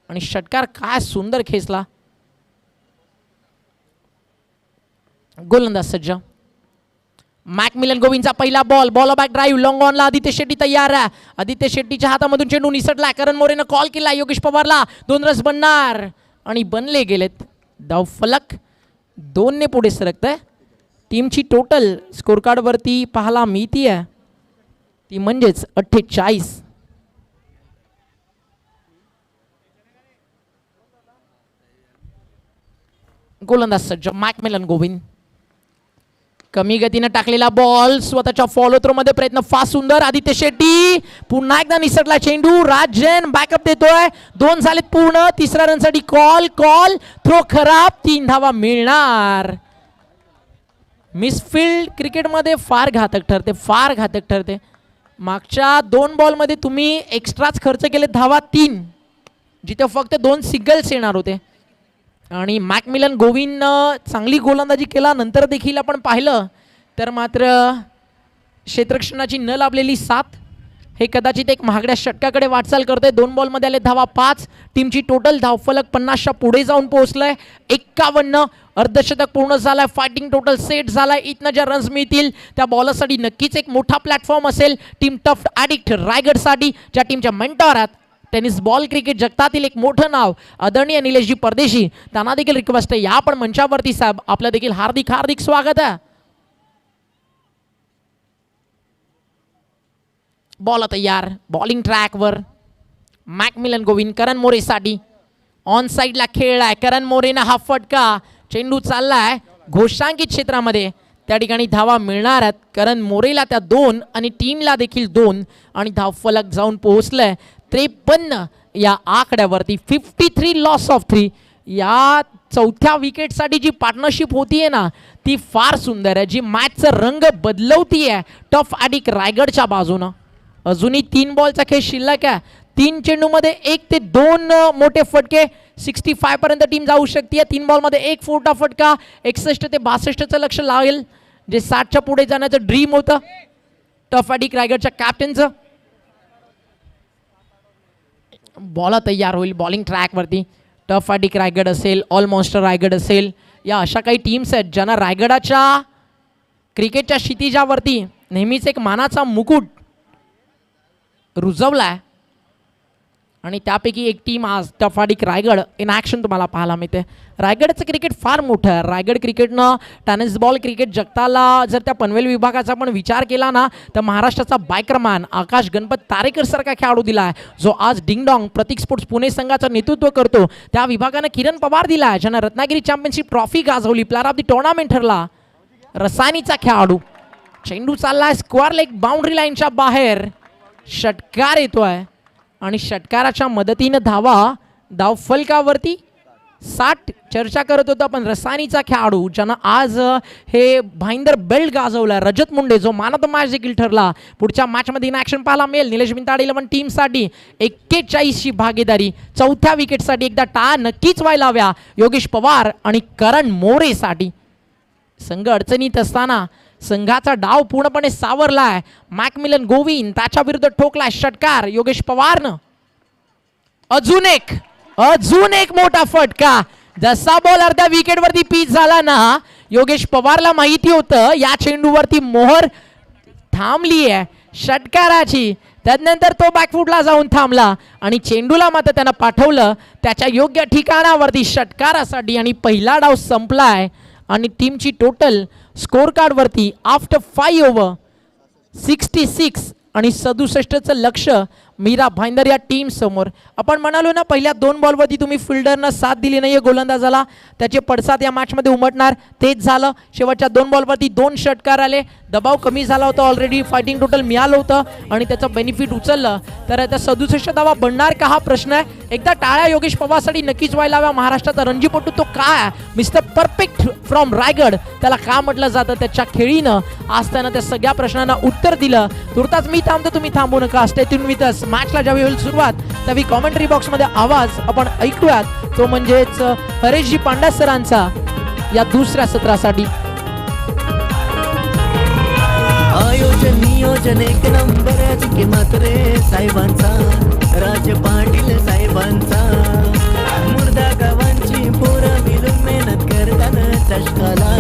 आणि षटकार काय सुंदर खेचला. गोलंदाज सज्ज मॅकमिलन गोविंदचा पहिला बॉल बॅक ड्राईव्ह लॉंग ऑनला आदित्य शेट्टी तयार आहे. आदित्य शेट्टीच्या हातामधून चेंडू निसटला. करण मोरेनं कॉल केला योगेश पवारला 2 रन्स बनणार आणि बनले गेलेत. धाव फलक 2 ने पुढे सरकत आहे. टीमची टोटल स्कोर कार्ड वरती पाहायला मिळती आहे ती म्हणजेच 48. गोलंदाज सज्ज मॅकमिलन गोविंद कमी गतीने टाकलेला बॉल स्वतःच्या फॉलो थ्रो मध्ये प्रयत्न फार सुंदर. आदित्य शेट्टी पुन्हा एकदा निसटला चेंडू. राज जैन बॅकअप देतोय. 2 झालेत पूर्ण. 3ऱ्या रनसाठी कॉल थ्रो खराब. 3 धावा मिळणार. मिसफिल्ड क्रिकेटमध्ये फार घातक ठरते. मागच्या 2 बॉलमध्ये तुम्ही एक्स्ट्राच खर्च केले धावा 3 जिथे फक्त 2 सिंगल्स येणार होते. आणि मॅकमिलन गोविंदनं चांगली गोलंदाजी केला. नंतर देखील आपण पाहिलं तर मात्र क्षेत्ररक्षणाची न लाभलेली 7 हे कदाचित एक महागड्या षटकाकडे वाटचाल करतोय. 2 बॉलमध्ये आले धावा 5. टीमची टोटल धावफलक 50च्या पुढे जाऊन पोहोचलाय. 51 अर्धशतक पूर्ण झालाय. फायटिंग टोटल सेट झालाय. इथनं ज्या रन्स मिळतील त्या बॉलरसाठी नक्कीच एक मोठा प्लॅटफॉर्म असेल टीम टफ ॲडिक्ट रायगडसाठी ज्या टीमच्या मेंटॉर आहेत टेनिस बॉल क्रिकेट जगतातील एक मोठं नाव आदरणीय निलेशजी परदेशी त्यांना देखील रिक्वेस्ट आहे या पण मंचावरती साहेब आपलं देखील हार्दिक स्वागत आहे. बॉल तयार बॉलिंग ट्रॅकवर मॅकमिलन गोविंद करण मोरेसाठी ऑन साईडला खेळलाय. करण मोरेनं हा फटका चेंडू चाललाय घोषांकित क्षेत्रामध्ये त्या ठिकाणी धावा मिळणार आहेत. करण मोरेला त्या 2 आणि टीमला देखील 2 आणि धावफलक जाऊन पोहोचलंय 53 या आकड्यावरती. 53 लॉस ऑफ 3. या चौथ्या विकेटसाठी जी पार्टनरशिप होतीये ना ती फार सुंदर आहे जी मॅचचा रंग बदलवतीये टफ ॲडिक रायगडच्या बाजूनं. अजूनही 3 बॉलचा खेळ शिल्लक आहे. 3 चेंडूमध्ये 1 ते 2 मोठे फटके 65 पर्यंत टीम जाऊ शकते. 3 बॉलमध्ये 1 मोठा फटका 61 ते 62चं लक्ष लागेल जे 60च्या पुढे जाण्याचं ड्रीम होतं टफ ॲडिक रायगडच्या कॅप्टनचं. बॉल तयार होईल बॉलिंग ट्रॅकवरती. टफ ॲडिक रायगड असेल ऑल मॉन्स्टर रायगड असेल या अशा काही टीम्स आहेत ज्यांना रायगडाच्या क्रिकेटच्या क्षितिजावरती नेहमीच एक मानाचा मुकुट रुजवलाय. आणि त्यापैकी एक टीम आज टफाडिक रायगड इन ॲक्शन तुम्हाला पाहायला मिळते. रायगडचं क्रिकेट फार मोठं आहे. रायगड क्रिकेटनं टेनिस बॉल क्रिकेट जगताला जर त्या पनवेल विभागाचा आपण विचार केला ना तर महाराष्ट्राचा बायकरमॅन आकाश गणपत तारेकर सारखा खेळाडू दिला आहे, जो आज डिंगडॉंग प्रतीक स्पोर्ट्स पुणे संघाचं नेतृत्व करतो. त्या विभागानं किरण पवार दिला आहे, ज्यानं रत्नागिरी चॅम्पियनशिप ट्रॉफी गाजवली, प्लेअर ऑफ द टुर्नामेंट ठरला. रसानीचा खेळाडू, चेंडू चाललाय स्क्वेअर लेग बाउंड्री लाईनच्या बाहेर, षटकार येतोय आणि षटकाराच्या मदतीनं धाव फलकावरती 60 चर्चा करत होतो आपण. रसानीचा खेळाडू ज्यानं आज हे भाईंदर बेल्ट गाजवला, रजत मुंडे, जो मॅन ऑफ द मॅच देखील ठरला. पुढच्या मॅचमध्ये इन ॲक्शन पाहायला मिळेल. निलेश बिंताडे 11 टीमसाठी 41ची भागीदारी. चौथ्या विकेटसाठी एकदा टाळ्या नक्कीच व्हायला हव्या योगेश पवार आणि करण मोरेसाठी. संघ अडचणीत असताना संघाचा डाव पूर्णपणे सावरलाय. मॅकमिलन गोविंद त्याच्या विरुद्ध ठोकलाय षटकार योगेश पवारनं. अजून एक मोठा फटका. जसा बॉल अर्ध्या विकेटवरती पिच झाला ना, योगेश पवारला माहिती होतं या चेंडूवरती मोहर थांबली आहे षटकाराची. त्यानंतर तो बॅकफुटला जाऊन थांबला आणि चेंडूला मात्र त्यानं पाठवलं त्याच्या योग्य ठिकाणावरती षटकारासाठी आणि पहिला डाव संपलाय. आणि टीमची टोटल स्कोर कार्डवरती आफ्टर 5 ओव्हर 66 आणि 67चं लक्ष मीरा भाईंदर या टीम समोर. आपण म्हणालो ना पहिल्या 2 बॉलवरती तुम्ही फिल्डरनं साथ दिली नाहीये गोलंदाजाला, त्याचे पडसाद या मॅचमध्ये उमटणार. तेच झालं. शेवटच्या 2 बॉलवरती 2 षटकार आले. दबाव कमी झाला होता, ऑलरेडी फायटिंग टोटल मिळालं होतं आणि त्याचं बेनिफिट उचललं. तर आता 67 धावा बनणार का हा प्रश्न आहे. एकदा टाळ्या योगेश पवारसाठी नक्कीच व्हायला हव्या. महाराष्ट्राचा रणजीपटू तो काय मिस्टर परफेक्ट फ्रॉम रायगड त्याला का म्हटलं जातं, त्याच्या खेळीनं आज त्यानं त्या सगळ्या प्रश्नांना उत्तर दिलं. तुर्तास मी थांबतो, तुम्ही थांबू नका. Stay tune with us. मॅचला ज्यावेळी होईल सुरुवात त्यावेळी कॉमेंट्री बॉक्समध्ये आवाज आपण ऐकूयात, तो म्हणजेच हरेशजी पांड्या सरांचा या दुसऱ्या सत्रासाठी. आयोजन नियोजन एक नंबर के मात्रे साहेबांचा, राज पाटील साहेबांचा. मुर्दा गावांची पोरं मिळून मेहनत करताना चष्काला.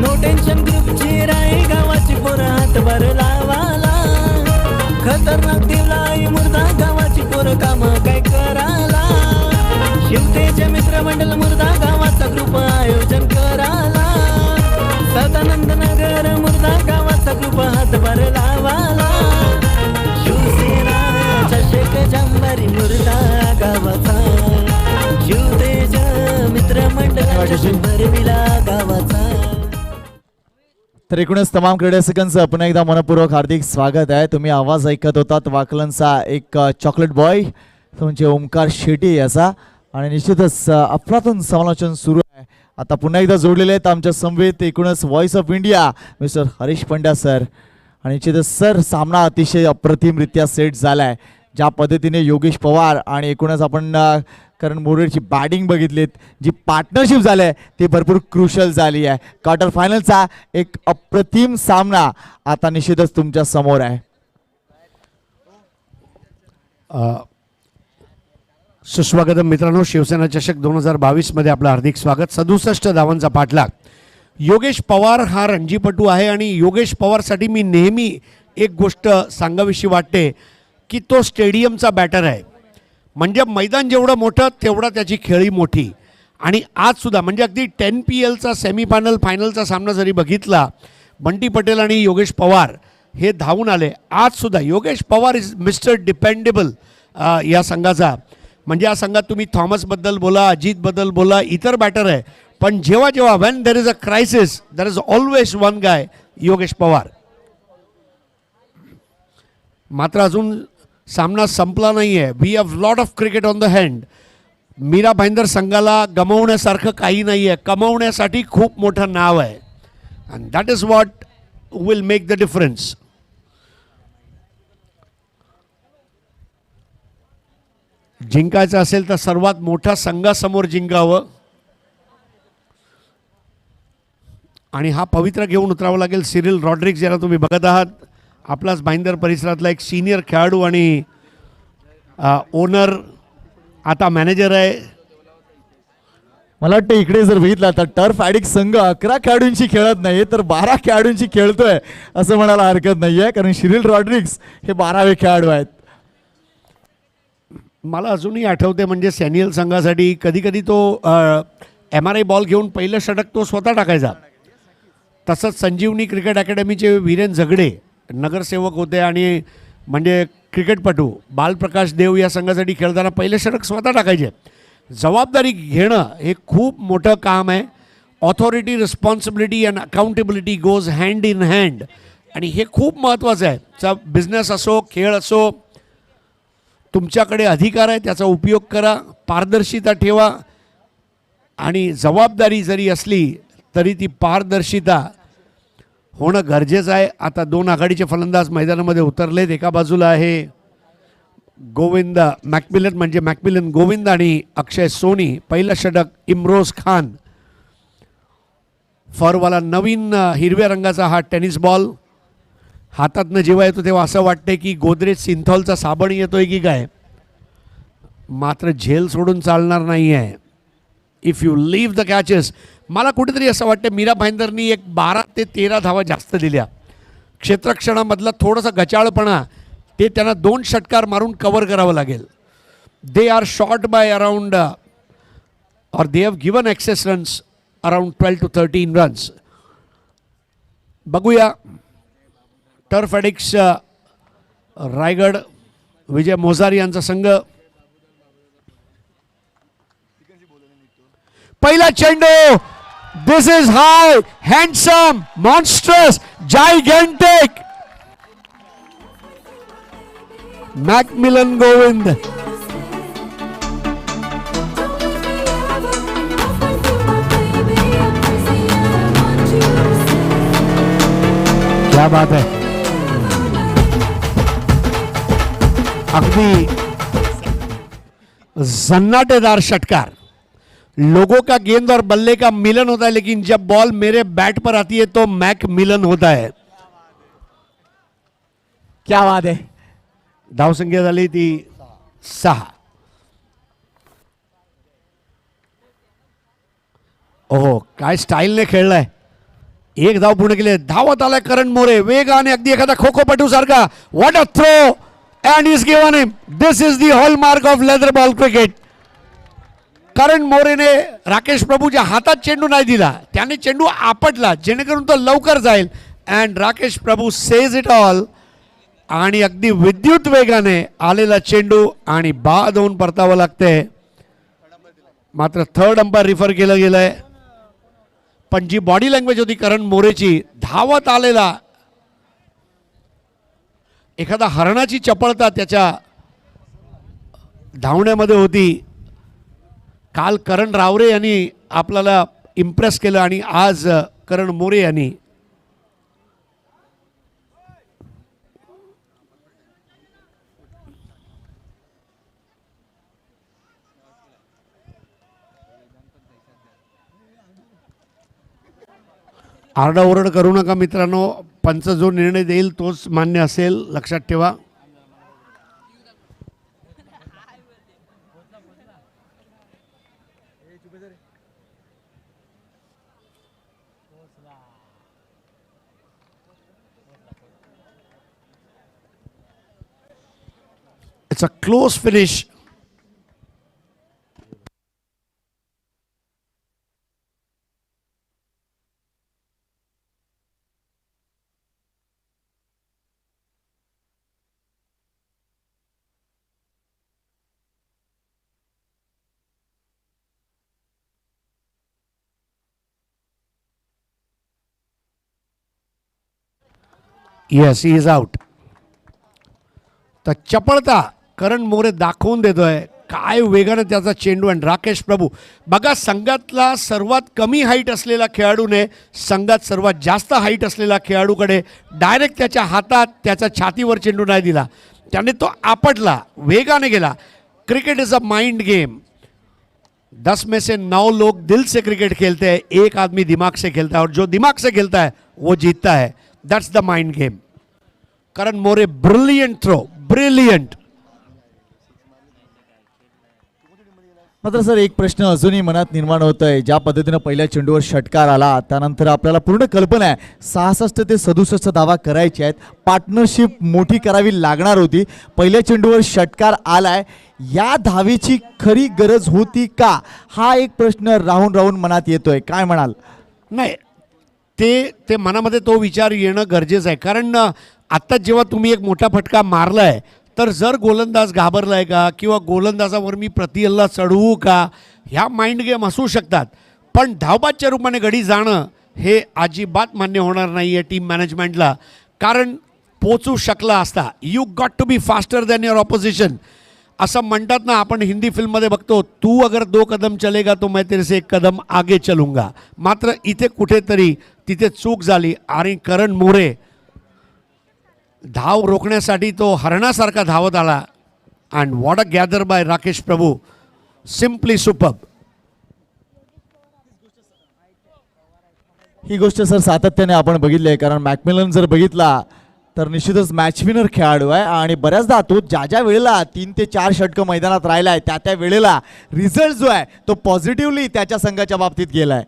नो टेन्शन ग्रुपची राई गावाची पोरं हातभार लावाला. खतरनाक देवलाई मुर्दा गावाची पोरं काम काय कराला. शिवतेचे मित्रमंडळ मुर्दा गावाचा ग्रुप आयोजन कराला. सदानंद नगर मुर्दा गावाचा ग्रुप हातभार लावाला. शिवसेना चषक जंबारी मुर्दा गावाचा. शिवतेज मित्रमंडळाच्या भरविला गावाचा. तर एकूणच तमाम क्रीडारसिकांचं पुन्हा एकदा मनपूर्वक हार्दिक स्वागत आहे. तुम्ही आवाज ऐकत होतात वाकलनचा एक चॉकलेट बॉय म्हणजे ओमकार शेट्टी याचा. आणि निश्चितच अफलातून समालोचन सुरू आहे. आता पुन्हा एकदा जोडलेले आहेत आमच्या समवेत एकूणच voice of India mister Harish Pandya sir. आणि निश्चितच सर सामना अतिशय अप्रतिमरित्या सेट झाला आहे. ज्या पद्धतीने योगेश पवार आणि एकूणच आपण करण मोरेची बॅटिंग बघितलीत, जी पार्टनरशिप झाली आहे ती भरपूर क्रुशल झाली आहे. क्वार्टर फायनलचा एक अप्रतिम सामना आता निश्चितच तुमच्या समोर आहे. सुस्वागतम मित्रांनो. शिवसेना चषक 2022 मध्ये आपलं हार्दिक स्वागत. 67 धावांचा पाठलाग. योगेश पवार हा रणजीपटू आहे आणि योगेश पवारसाठी मी नेहमी एक गोष्ट सांगावीशी वाटते की तो स्टेडियमचा बॅटर आहे. म्हणजे मैदान जेवढं मोठं तेवढा त्याची खेळी मोठी. आणि आजसुद्धा म्हणजे अगदी 10 PLचा सेमीफायनल फायनलचा सामना जरी बघितला, बंटी पटेल आणि योगेश पवार हे धावून आले. आजसुद्धा Yogesh Pawar is mister dependable या संघाचा. म्हणजे या संघात तुम्ही थॉमसबद्दल बोला, अजितबद्दल बोला, इतर बॅटर आहे, पण जेव्हा जेव्हा when there is a crisis there is always one guy, Yogesh Pawar. मात्र अजून सामना संपला नाही आहे. We have lot of cricket on the hand. Mira Bhayander संघाला गमावण्यासारखं काही नाही आहे, कमावण्यासाठी खूप मोठं नाव आहे. And that is what will make the difference. जिंकायचं असेल तर सर्वात मोठ्या संघासमोर जिंकावं आणि हा पवित्र घेऊन उतरावं लागेल. सिरिल रॉड्रिग्स ज्याला तुम्ही बघत आहात, आपलाच भाईंदर परिसरातला एक सिनियर खेळाडू आणि ओनर, आता मॅनेजर आहे. मला वाटतं इकडे जर बघितलं तर टर्फ ॲडिक्ट संघ 11 खेळाडूंशी खेळत नाही तर 12 खेळाडूंशी खेळतोय असं म्हणायला हरकत नाहीये, कारण शिरिल रॉड्रिग्स हे 12वे खेळाडू आहेत. मला अजूनही आठवते म्हणजे सॅन्युअल संघासाठी कधी कधी तो MRI बॉल घेऊन पहिलं षटक तो स्वतः टाकायचा. तसंच संजीवनी क्रिकेट अकॅडमीचे वीरेन झगडे नगरसेवक होते आणि म्हणजे क्रिकेटपटू बालप्रकाश देव या संघासाठी खेळताना पहिलं षटक स्वतः टाकायचे. जबाबदारी घेणं हे खूप मोठं काम आहे. Authority, responsibility and accountability goes hand in hand आणि हे खूप महत्त्वाचं आहे. चा बिझनेस असो, खेळ असो, तुमच्याकडे अधिकार आहे त्याचा उपयोग करा, पारदर्शिता ठेवा आणि जबाबदारी जरी असली तरी ती पारदर्शिता होणं गरजेचं आहे. आता 2 आघाडीचे फलंदाज मैदानामध्ये उतरलेत. एका बाजूला आहे गोविंद मॅकमिलन म्हणजे मॅकमिलन गोविंद आणि अक्षय सोनी. पहिलं षटक इम्रोज खान. फरवाला नवीन हिरव्या रंगाचा हा टेनिस बॉल हातातनं जेव्हा येतो तेव्हा असं वाटते की गोदरेज सिंथॉलचा साबण येतोय की काय. मात्र झेल सोडून चालणार नाही आहे. If you leave the catches. मला कुठेतरी असं वाटतं मीरा भाईंदरनी एक 12 ते 13 धावा जास्त दिल्या. क्षेत्रक्षणामधला थोडासा गचाळपणा ते त्यांना 2 षटकार मारून कव्हर करावं लागेल. They are short by around और they have given excess runs around 12 to 13 runs. बघूया टर्फ ॲडिक्ट्स रायगड विजय मोजारी यांचा संघ. पहिला चेंडू. This is high, handsome, monstrous, gigantic. McMillan Govind. क्या बात है. अगदी जन्नाटेदार षटकार. लोगों का गेंद और बल्ले का मिलन होता है, लेकिन जब बॉल मेरे बैट पर आती है तो मैक मिलन होता है. क्या बात आहे. धावसंख्या झाली ती 6. ओहो, काय स्टाईलने खेळलाय. एक धाव पूर्ण केले. धावत आलाय करण मोरे वेगाने, अगदी एखादा खो खो पटू सारखा. What a throw and is given him. This is the hallmark of leather ball cricket. Karan मोरेने राकेश प्रभूच्या हातात चेंडू नाही दिला, त्याने चेंडू आपटला जेणेकरून तो लवकर जाईल. And Rakesh Prabhu says it all. आणि अगदी विद्युत वेगाने आलेला चेंडू आणि बाद होऊन परतावं लागतंय. मात्र थर्ड अंपायर रिफर केलं गेलंय. पण जी बॉडी लँग्वेज होती करण मोरेची, धावत आलेला एखादा हरणाची चपळता त्याच्या धावण्यामध्ये होती. काल करण रावरे यांनी आपल्याला इम्प्रेस केलं आणि आज करण मोरे यांनी. आरडाओरड करू नका मित्रांनो. पंच जो निर्णय देईल तोच मान्य असेल, लक्षात ठेवा. It's a close finish. Yes, he is out. तर चपळता करण मोरे दाखवून देतोय काय वेगाने त्याचा चेंडू. आणि राकेश प्रभू बघा, संघातला सर्वात कमी हाईट असलेला खेळाडूने संघात सर्वात जास्त हाईट असलेल्या खेळाडूकडे डायरेक्ट त्याच्या हातात त्याच्या छातीवर चेंडू नाही दिला, त्याने तो आपटला, वेगाने गेला. Cricket is a mind game. 10 में से 9 लोग दिल से क्रिकेट खेलते हैं, एक आदमी दिमाग से खेलता है और जो दिमाग से खेलता है वो जीतता है. That's the mind game. Karan More brilliant throw, brilliant. मात्र सर एक प्रश्न अजूनही मनात निर्माण होत आहे, ज्या पद्धतीनं पहिल्या चेंडूवर षटकार आला त्यानंतर आपल्याला पूर्ण कल्पना आहे 66 ते 67 धावा करायच्या आहेत, पार्टनरशिप मोठी करावी लागणार होती, पहिल्या चेंडूवर षटकार आलाय, या धावेची खरी गरज होती का, हा एक प्रश्न राहून राहून मनात येतोय, काय म्हणाल? नाही, ते मनामध्ये तो विचार येणं गरजेचं आहे. कारण आत्ताच जेव्हा तुम्ही एक मोठा फटका मारलाय तर जर गोलंदाज घाबरलाय का किंवा गोलंदाजावर मी प्रतिहल्ला चढवू का, ह्या माइंड गेम असू शकतात. पण धावबादच्या रूपाने गडी जाणं हे अजिबात मान्य होणार नाही आहे टीम मॅनेजमेंटला. कारण पोचू शकला असता. You got to be faster than your opposition असं म्हणतात ना, आपण हिंदी फिल्ममध्ये बघतो, तू अगर 2 कदम चलेगा तो मैं तेरे से 1 कदम आगे चलूंगा. मात्र इथे कुठेतरी तिथे चूक झाली आणि करण मोरे धाव रोखण्यासाठी तो हरणासारखा धावत आला. And what a gather by Rakesh Prabhu, simply superb. ही गोष्ट सर सातत्याने आपण बघितली आहे, कारण मॅकमिलन जर बघितला तर निश्चितच मॅच विनर खेळाडू आहे आणि बऱ्याचदा तो ज्या वेळेला 3 ते 4 षटकं मैदानात राहिला आहे त्या वेळेला रिझल्ट जो आहे तो पॉझिटिव्हली त्याच्या संघाच्या बाबतीत गेला आहे.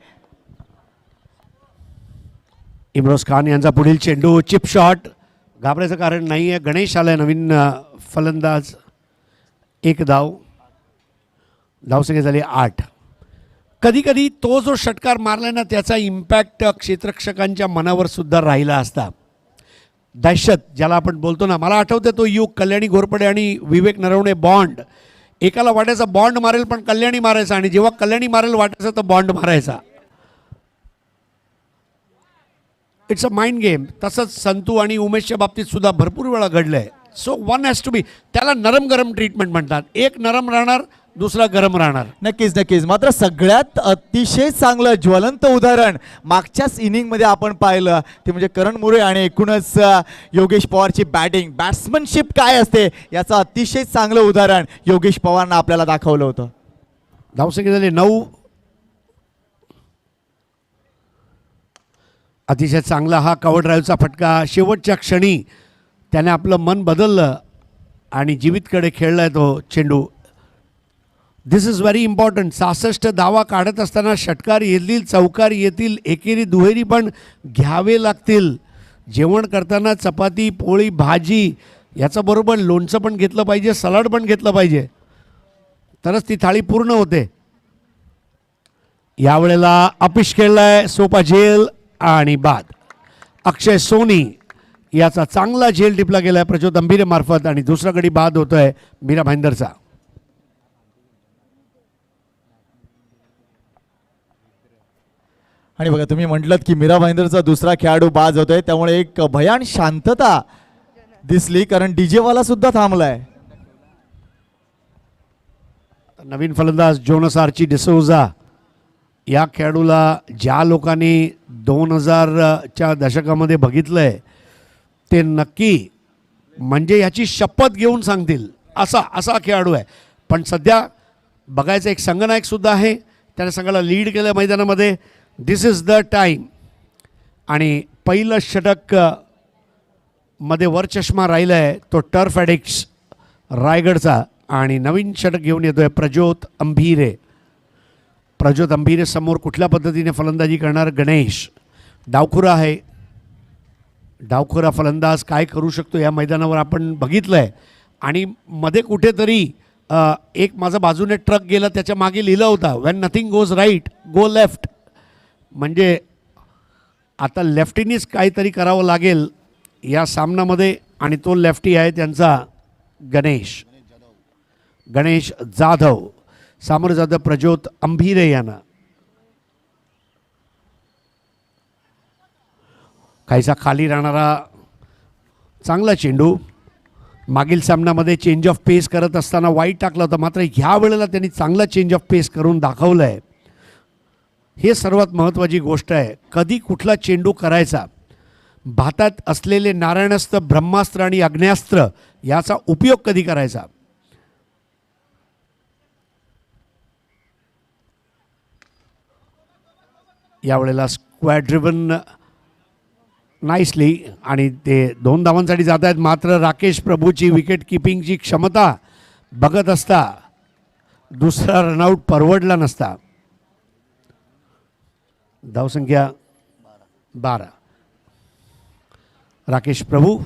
इम्रोज खान यांचा पुढील चेंडू चिप शॉट, घाबरायचं कारण नाही आहे. गणेश आलाय नवीन फलंदाज. 1 धाव, धावसंख्या झाली 8. कधीकधी तो जो षटकार मारला ना त्याचा इम्पॅक्ट क्षेत्ररक्षकांच्या मनावर सुद्धा राहिला असता. दहशत ज्याला आपण बोलतो ना, मला आठवते तो युग कल्याणी घोरपडे आणि विवेक नरवणे बॉन्ड. एकाला वाटायचा बॉन्ड मारेल पण कल्याणी मारायचा, आणि जेव्हा कल्याणी मारेल वाटायचं तर बॉन्ड मारायचा. It's a mind game. तसंच संतू आणि उमेशच्या बाबतीत सुद्धा भरपूर वेळा घडलं आहे. So one has to be, त्याला नरम गरम ट्रीटमेंट म्हणतात. एक नरम राहणार, दुसरा गरम राहणार. नक्कीच नक्कीच. मात्र सगळ्यात अतिशय चांगलं ज्वलंत उदाहरण मागच्याच इनिंगमध्ये आपण पाहिलं ते म्हणजे करण मोरे आणि एकूणच योगेश पवारची बॅटिंग, बॅट्समनशिप काय असते याचं अतिशय चांगलं उदाहरण योगेश पवारनं आपल्याला दाखवलं होतं. धावसंख्या झाली 9. अतिशय चांगला हा कव्हर ड्राईव्हचा फटका. शेवटच्या क्षणी त्याने आपलं मन बदललं आणि जीवितकडे खेळलाय तो चेंडू. This is very important. 66 धावा काढत असताना षटकार येतील, चौकार येतील, एकेरी दुहेरी पण घ्यावे लागतील. जेवण करताना चपाती, पोळी, भाजी याच्याबरोबर लोणचं पण घेतलं पाहिजे, सलाड पण घेतलं पाहिजे, तरच ती थाळी पूर्ण होते. यावेळेला अपिश खेळलाय, सोपा झेल आणि बाद. अक्षय सोनी याचा चांगला झेल टिपला गेला आहे प्रज्योत अंभिरे मार्फत, आणि दुसरा गडी बाद होतोय मीरा भाईंदरचा. आणि बघा तुम्ही म्हटलं की मीरा भाईंदरचा दुसरा खेळाडू बाद होतोय, त्यामुळे एक भयान शांतता दिसली, कारण डीजेवाला सुद्धा थांबलाय. नवीन फलंदाज जोनस आर्ची डिसोजा. या खेळाडूला ज्या लोकांनी 2000च्या दशकामध्ये बघितलंय ते नक्की म्हणजे याची शपथ घेऊन सांगतील असा खेळाडू आहे. पण सध्या बघायचं एक संघनायक सुद्धा आहे, त्याने संघाला लीड केलं मैदानामध्ये. दिस इज द टाईम. आणि पहिलं षटक मध्ये वर चष्मा राहिला आहे तो टर्फ ॲडिक्ट्स रायगडचा, आणि नवीन षटक घेऊन येतोय प्रज्योत अंभिरे. प्रज्योत अंभिरे समोर कुठल्या पद्धतीने फलंदाजी करणार गणेश. डावखुरा आहे, डावखुरा फलंदाज काय करू शकतो या मैदानावर आपण बघितलं आहे. आणि मध्ये कुठेतरी एक माझा बाजूने ट्रक गेला, त्याच्या मागे लिहिलं होता when nothing goes right go left. म्हणजे आता लेफ्टीनीच काहीतरी करावं लागेल या सामन्यामध्ये, आणि तो लेफ्टी आहे त्यांचा गणेश जाधव. सामोरं जाधव प्रज्योत अंभिरे यांना. काहीसा खाली राहणारा चांगला चेंडू. मागील सामन्यामध्ये चेंज ऑफ पेस करत असताना वाईट टाकला होता, मात्र ह्या वेळेला त्यांनी चांगला चेंज ऑफ पेस करून दाखवलं आहे. हे सर्वात महत्त्वाची गोष्ट आहे. कधी कुठला चेंडू करायचा, भातात असलेले नारायणास्त्र, ब्रह्मास्त्र आणि अग्न्यास्त्र याचा उपयोग कधी करायचा. यावेळेला स्क्वॅड ड्रिव्हन नाईसली, आणि ते 2 धावांसाठी जात आहेत. मात्र राकेश प्रभूची विकेट किपिंगची क्षमता बघत असता दुसरा रनआउट परवडला नसता. धावसंख्या 12. राकेश प्रभू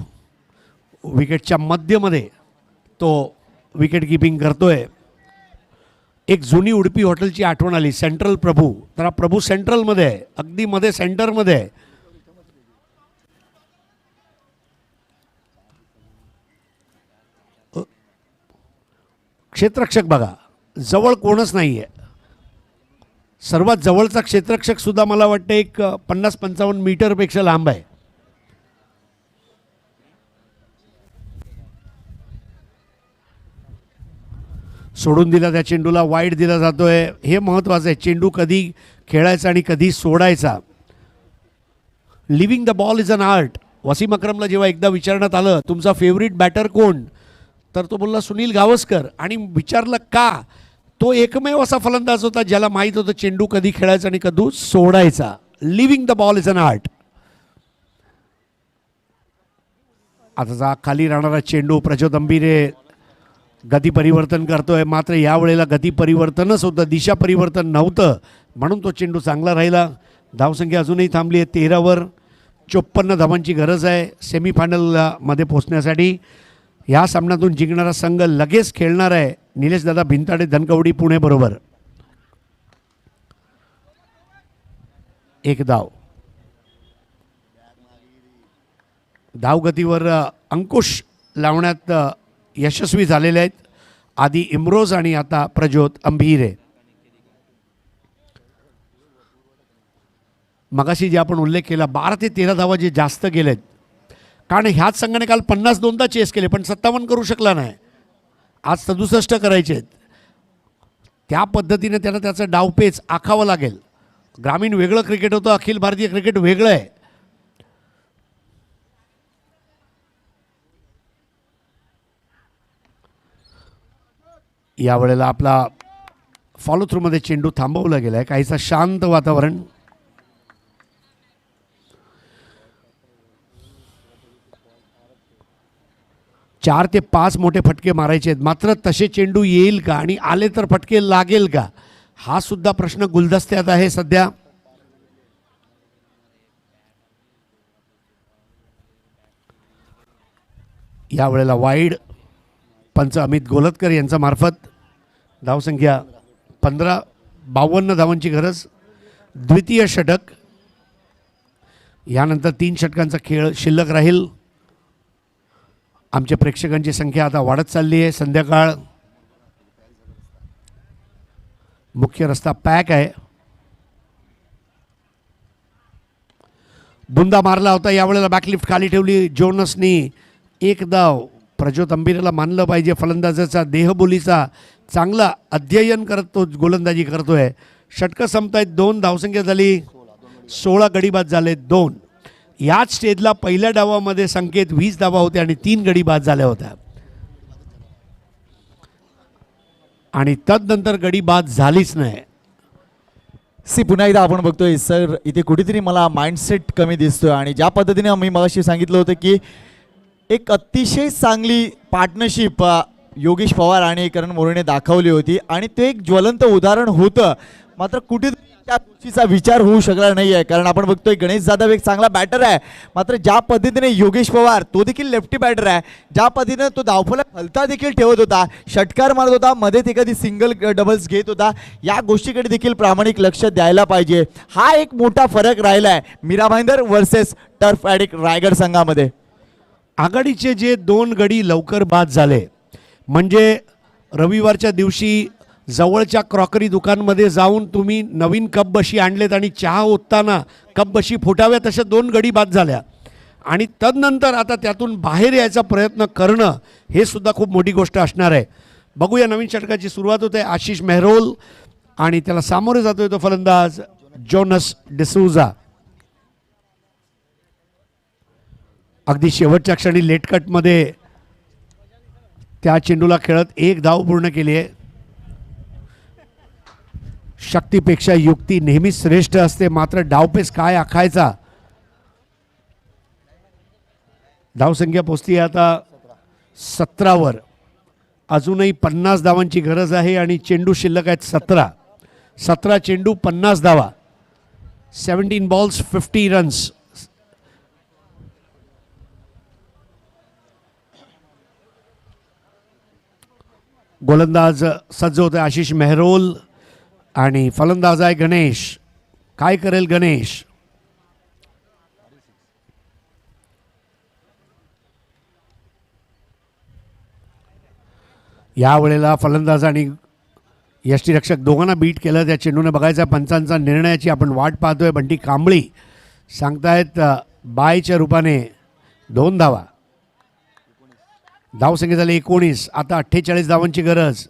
विकेटच्या मध्यमध्ये तो विकेट किपिंग करतोय. एक जुनी उडपी हॉटेलची आठवण आली. सेंट्रल प्रभू. तर हा प्रभू सेंट्रलमध्ये आहे, अगदी मध्ये सेंटरमध्ये आहे. क्षेत्ररक्षक बघा, जवळ कोणच नाही आहे. सर्वात जवळचा क्षेत्ररक्षक सुद्धा मला वाटतं एक 50-55 मीटरपेक्षा लांब आहे. सोडून दिला त्या चेंडूला, वाईड दिला जातोय. हे महत्त्वाचं आहे, चेंडू कधी खेळायचा आणि कधी सोडायचा. Living the ball is an art. Wasim अक्रमला जेव्हा एकदा विचारण्यात आलं तुमचा फेवरेट बॅटर कोण, तर तो बोलला सुनील गावस्कर. आणि विचारलं का, तो एकमेव असा फलंदाज होता ज्याला माहीत होतं चेंडू कधी खेळायचा आणि कधी सोडायचा. Living the ball is an art. आता खाली राहणारा चेंडू प्रज्योत अंबिरे गती परिवर्तन करतोय. मात्र यावेळेला गती परिवर्तनच होतं, दिशा परिवर्तन नव्हतं, म्हणून तो चेंडू चांगला राहिला. धावसंख्या अजूनही थांबली आहे 13वर. 54 धावांची गरज आहे सेमीफायनलमध्ये पोहोचण्यासाठी. या सामन्यातून जिंकणारा संघ लगेच खेळणार आहे निलेश दादा भिंताडे धनकवडी पुणे बरोबर. एक धाव. धावगतीवर अंकुश लावण्यात यशस्वी झालेले आहेत आधी इम्रोज आणि आता प्रज्योत अंभिरे. मगाशी जे आपण उल्लेख केला 12 ते 13 धावा जे जास्त गेलेत, कारण ह्याच संघाने काल 52दा चेस केले पण 57 करू शकला नाही. आज 67 करायचे आहेत. त्या पद्धतीने त्यांना त्याचा डावपेच आखावं लागेल. ग्रामीण वेगळं क्रिकेट होतं, अखिल भारतीय क्रिकेट वेगळं आहे. यावेळेला आपला फॉलो थ्रूमध्ये चेंडू थांबवला गेला आहे. काहीसा शांत वातावरण. चार ते 5 मोठे फटके मारायचे आहेत, मात्र तसे चेंडू येईल का आणि आले तर फटके लागेल का, हा सुद्धा प्रश्न गुलदस्त्यात आहे सध्या. यावेळेला वाईड पंच अमित गोलतकर यांच्या मार्फत. धावसंख्या 15. 52 धावांची गरज. द्वितीय षटक. यानंतर 3 षटकांचा खेळ शिल्लक राहील. आमच्या प्रेक्षकांची संख्या आता वाढत चालली आहे. संध्याकाळ, मुख्य रस्ता पॅक आहे. बुंदा मारला होता, यावेळेला बॅकलिफ्ट खाली ठेवली जोनसनी. एक धाव. प्रज्योत अंबिरेला मानलं पाहिजे, फलंदाजाचा देहबोलीचा चांगला अध्ययन करत तो गोलंदाजी करतोय. षटकं संपतायत. 2 धावसंख्या झाली. 16 गडी बाद झाले 2. याच स्टेजला पहिल्या डावामध्ये संकेत 20 धावा होत्या आणि 3 गडी बाद झाल्या होत्या आणि तदनंतर गडी बाद झालीच नाही. पुन्हा एकदा आपण बघतोय सर, इथे कुठेतरी मला माइंडसेट कमी दिसतोय. आणि ज्या पद्धतीने मी मगाशी सांगितलं होतं की एक अतिशय चांगली पार्टनरशिप योगेश पवार आणि करण मोरेने दाखवली होती आणि ते एक ज्वलंत उदाहरण होतं. मात्र कुठेतरी त्या गोष्टीचा विचार होऊ शकला नाही आहे. कारण आपण बघतोय गणेश जाधव एक चांगला बॅटर आहे, मात्र ज्या पद्धतीने योगेश पवार तो देखील लेफ्टी बॅटर आहे, ज्या पद्धतीने तो धावफलक हलता देखील ठेवत होता, षटकार मारत होता, मध्ये एखादी सिंगल डबल्स घेत होता, या गोष्टीकडे देखील प्रामाणिक लक्ष द्यायला पाहिजे. हा एक मोठा फरक राहिला आहे Mira Bhayander versus turf addict Raigad संघामध्ये. आघाडीचे जे 2 गडी लवकर बाद झाले म्हणजे रविवारच्या दिवशी जवळच्या क्रॉकरी दुकानमध्ये जाऊन तुम्ही नवीन कप बशी आणलेत आणि चहा ओतताना कप बशी फुटाव्या तशा 2 गडी बाद झाल्या आणि तदनंतर आता त्यातून बाहेर यायचा प्रयत्न करणं हे सुद्धा खूप मोठी गोष्ट असणार आहे. बघूया, नवीन षटकाची सुरुवात होते. आशिष मेहरोल आणि त्याला सामोरे जातोय तो फलंदाज जोनस डिसूजा. अगदी शेवटच्या क्षणी लेटकटमध्ये त्या चेंडूला खेळत 1 धाव पूर्ण केली आहे. शक्तीपेक्षा युक्ती नेहमीच श्रेष्ठ असते, मात्र डावपेच काय आखायचा. धावसंख्या पोचती आता 17वर. अजूनही 50 धावांची गरज आहे आणि चेंडू शिल्लक आहेत 17 चेंडू 50 धावा. 17 बॉल्स 50 रन्स. गोलंदाज सज्ज होते आशिष मेहरोल आणि फलंदाज आहे गणेश. काय करेल गणेश? यावेळेला फलंदाज आणि यष्टीरक्षक दोघांना बीट केलं. त्या चेंडूने बघायचा पंचांचा निर्णयाची आपण वाट पाहतोय. बंटी कांबळी सांगतायत बायच्या रूपाने 2 धावा. धावसंख्या झाली 19. आता 48 धावांची गरज.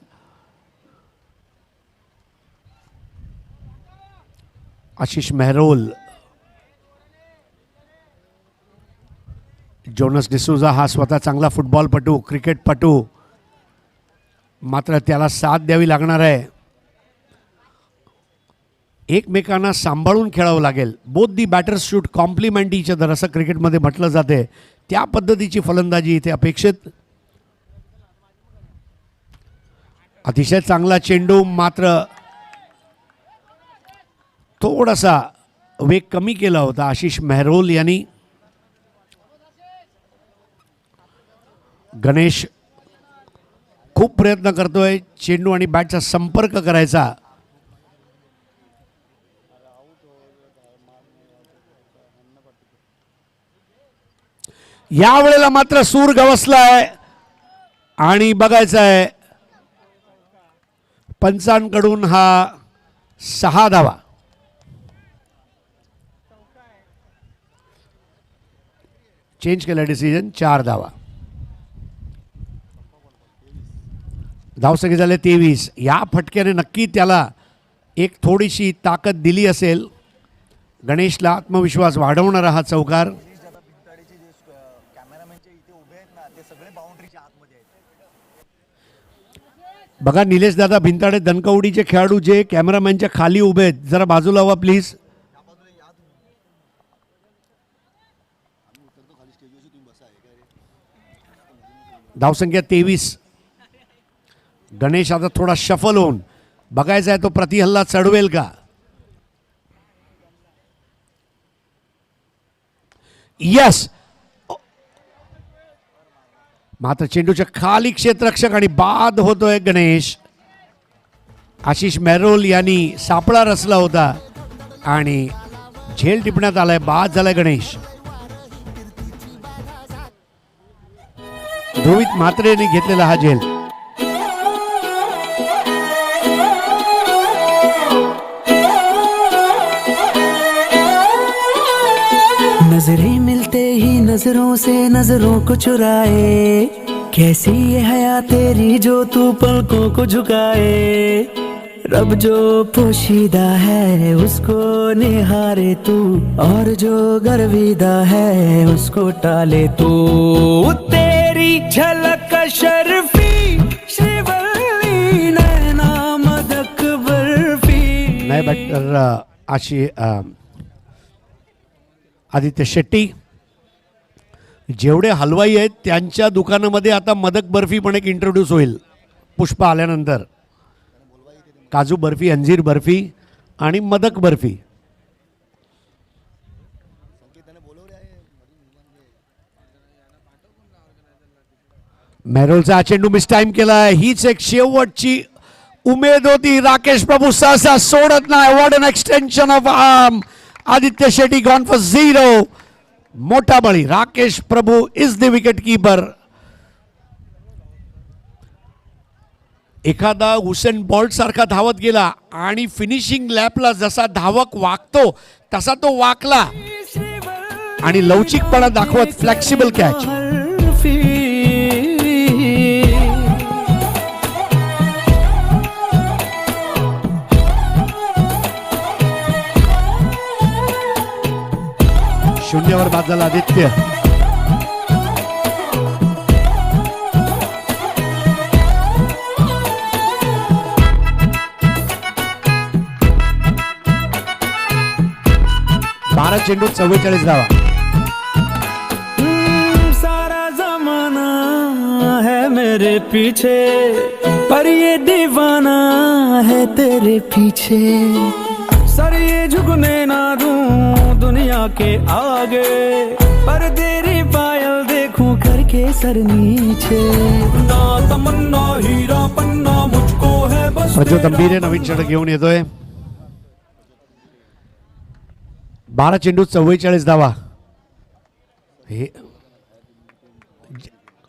आशिष मेहरोल, जोनस डिसूजा हा स्वतः चांगला फुटबॉलपटू, क्रिकेटपटू, मात्र त्याला साथ द्यावी लागणार आहे. एकमेकांना सांभाळून खेळावं लागेल. Both the batters should complement each other असं क्रिकेटमध्ये म्हटलं जाते. त्या पद्धतीची फलंदाजी इथे अपेक्षित. अतिशय चांगला चेंडू, मात्र थोडासा वेग कमी केला होता आशिष मेहरोल यांनी. गणेश खूप प्रयत्न करतोय चेंडू आणि बॅटचा संपर्क करायचा. यावेळेला मात्र सूर गवसलाय आणि बघायचं आहे पंचांकडून हा 6 धावा. चेंज केला डिसिजन. 4 धावा. धावसंख्या झाले 23. या फटक्याने नक्की त्याला एक थोडीशी ताकद दिली असेल. गणेशला आत्मविश्वास वाढवणारा हा चौकार. बघा निलेश दादा भिंताडे दणकवडीचे खेळाडू जे कॅमेरामॅनच्या खाली उभे आहेत, जरा बाजूला व्हा प्लीज. धावसंख्या 23. गणेश आता थोडा शफल होऊन बघायचा आहे तो प्रतिहल्ला चढवेल का. यस. मात्र चेंडूच्या खाली क्षेत्ररक्षक आणि बाद होतोय गणेश. आशिष मेहरोल यांनी सापळा रचला होता आणि झेल टिपण्यात आलाय. बाद झालाय गणेश. रोहित म्हात्रेने घेतलेला हा झेल. नजरें मिलते ही नजरों से नजरों को चुराए, कैसी ये हया तेरी जो तू पलकों को झुकाए. रब जो पोशीदा है उसको निहारे तू, और जो गर्विदा है उसको टाले तू. तेरी झलक शर्फी श्रीवल्ली नैना मदक बर्फी. नाही बॅटर आदित्य शेट्टी. जेवढे हलवाई आहेत त्यांच्या दुकानामध्ये आता मदक बर्फी पण एक इंट्रोड्यूस होईल पुष्पा आल्यानंतर. काजू बर्फी, अंजीर बर्फी आणि मदक बर्फी. मेहरोलचा चेंडू मिस टाइम केलाय. हीच एक शेवटची उमेद होती. राकेश प्रभू सहसा सोडत नाही. What an extension of arm. Aditya Shetty gone for 0. मोठा बळी. Rakesh Prabhu is the wicket keeper. एखादा हुसेन बॉल्ट सारखा धावत गेला आणि फिनिशिंग लॅपला जसा धावक वागतो तसा तो वाकला आणि लवचिकपणा दाखवत फ्लेक्सिबल कॅच. शून्यावर बाद झाला आदित्य. बारा चेंडू 44 धावा. सारा जमाना है मेरे पीछे, पर ये दीवाना है तेरे पीछे। सर ये झुकने ना दूं दुनिया के आगे, पर तेरी पायल देखूं करके सर नीचे। ना तमन्ना हीरा पन्ना मुझको है बस। प्रज्वल तंबीरे नवीन षटक घेऊन येतोय. 12 चेंडू 44 धावा. हे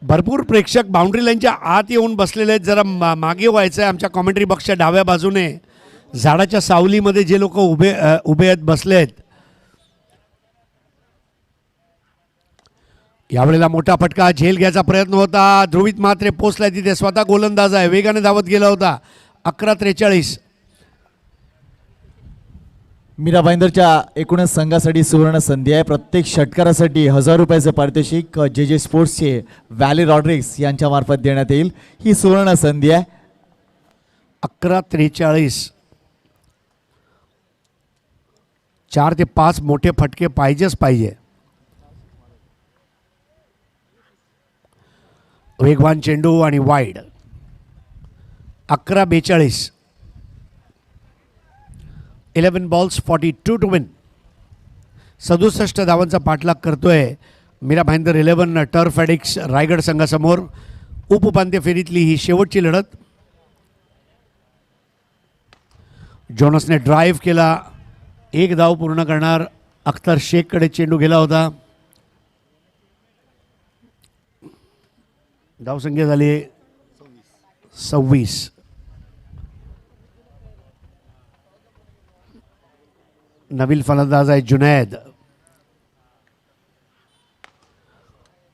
भरपूर प्रेक्षक बाउंड्री लाईनच्या आत येऊन बसलेले आहेत. जरा मागे व्हायचं आहे. आमच्या कॉमेंट्री बॉक्सच्या डाव्या बाजूने झाडाच्या सावलीमध्ये जे लोक उभे आहेत बसले आहेत. यावेळेला मोठा फटका, झेल घ्यायचा प्रयत्न होता. ध्रुवित मात्रे पोचलाय तिथे, स्वतः गोलंदाज आहे, वेगाने धावत गेला होता. 11:43. मीरा भाईंदरच्या एकूणच संघासाठी सुवर्ण संधी आहे. प्रत्येक षटकारासाठी 1000 रुपयाचं पारितोषिक जे स्पोर्ट्सचे व्हॅली रॉड्रिक्स यांच्या मार्फत देण्यात येईल. ही सुवर्ण संधी आहे. 11:43. 4 ते 5 मोठे फटके पाहिजेच पाहिजे. वेगवान चेंडू आणि वाईड. 11:42. 11 balls 42 to win. 67 धावांचा पाठलाग करतोय मीरा भाईंदर 11 टर्फ ॲडिक्स रायगड संघासमोर. उपउपांत्य फेरीतली ही शेवटची लढत. जोनसने ड्राईव्ह केला, एक धाव पूर्ण करणार. अख्तर शेखकडे चेंडू गेला होता. धावसंख्या झाली 26. नवीन फलंदाज आहे जुनैद.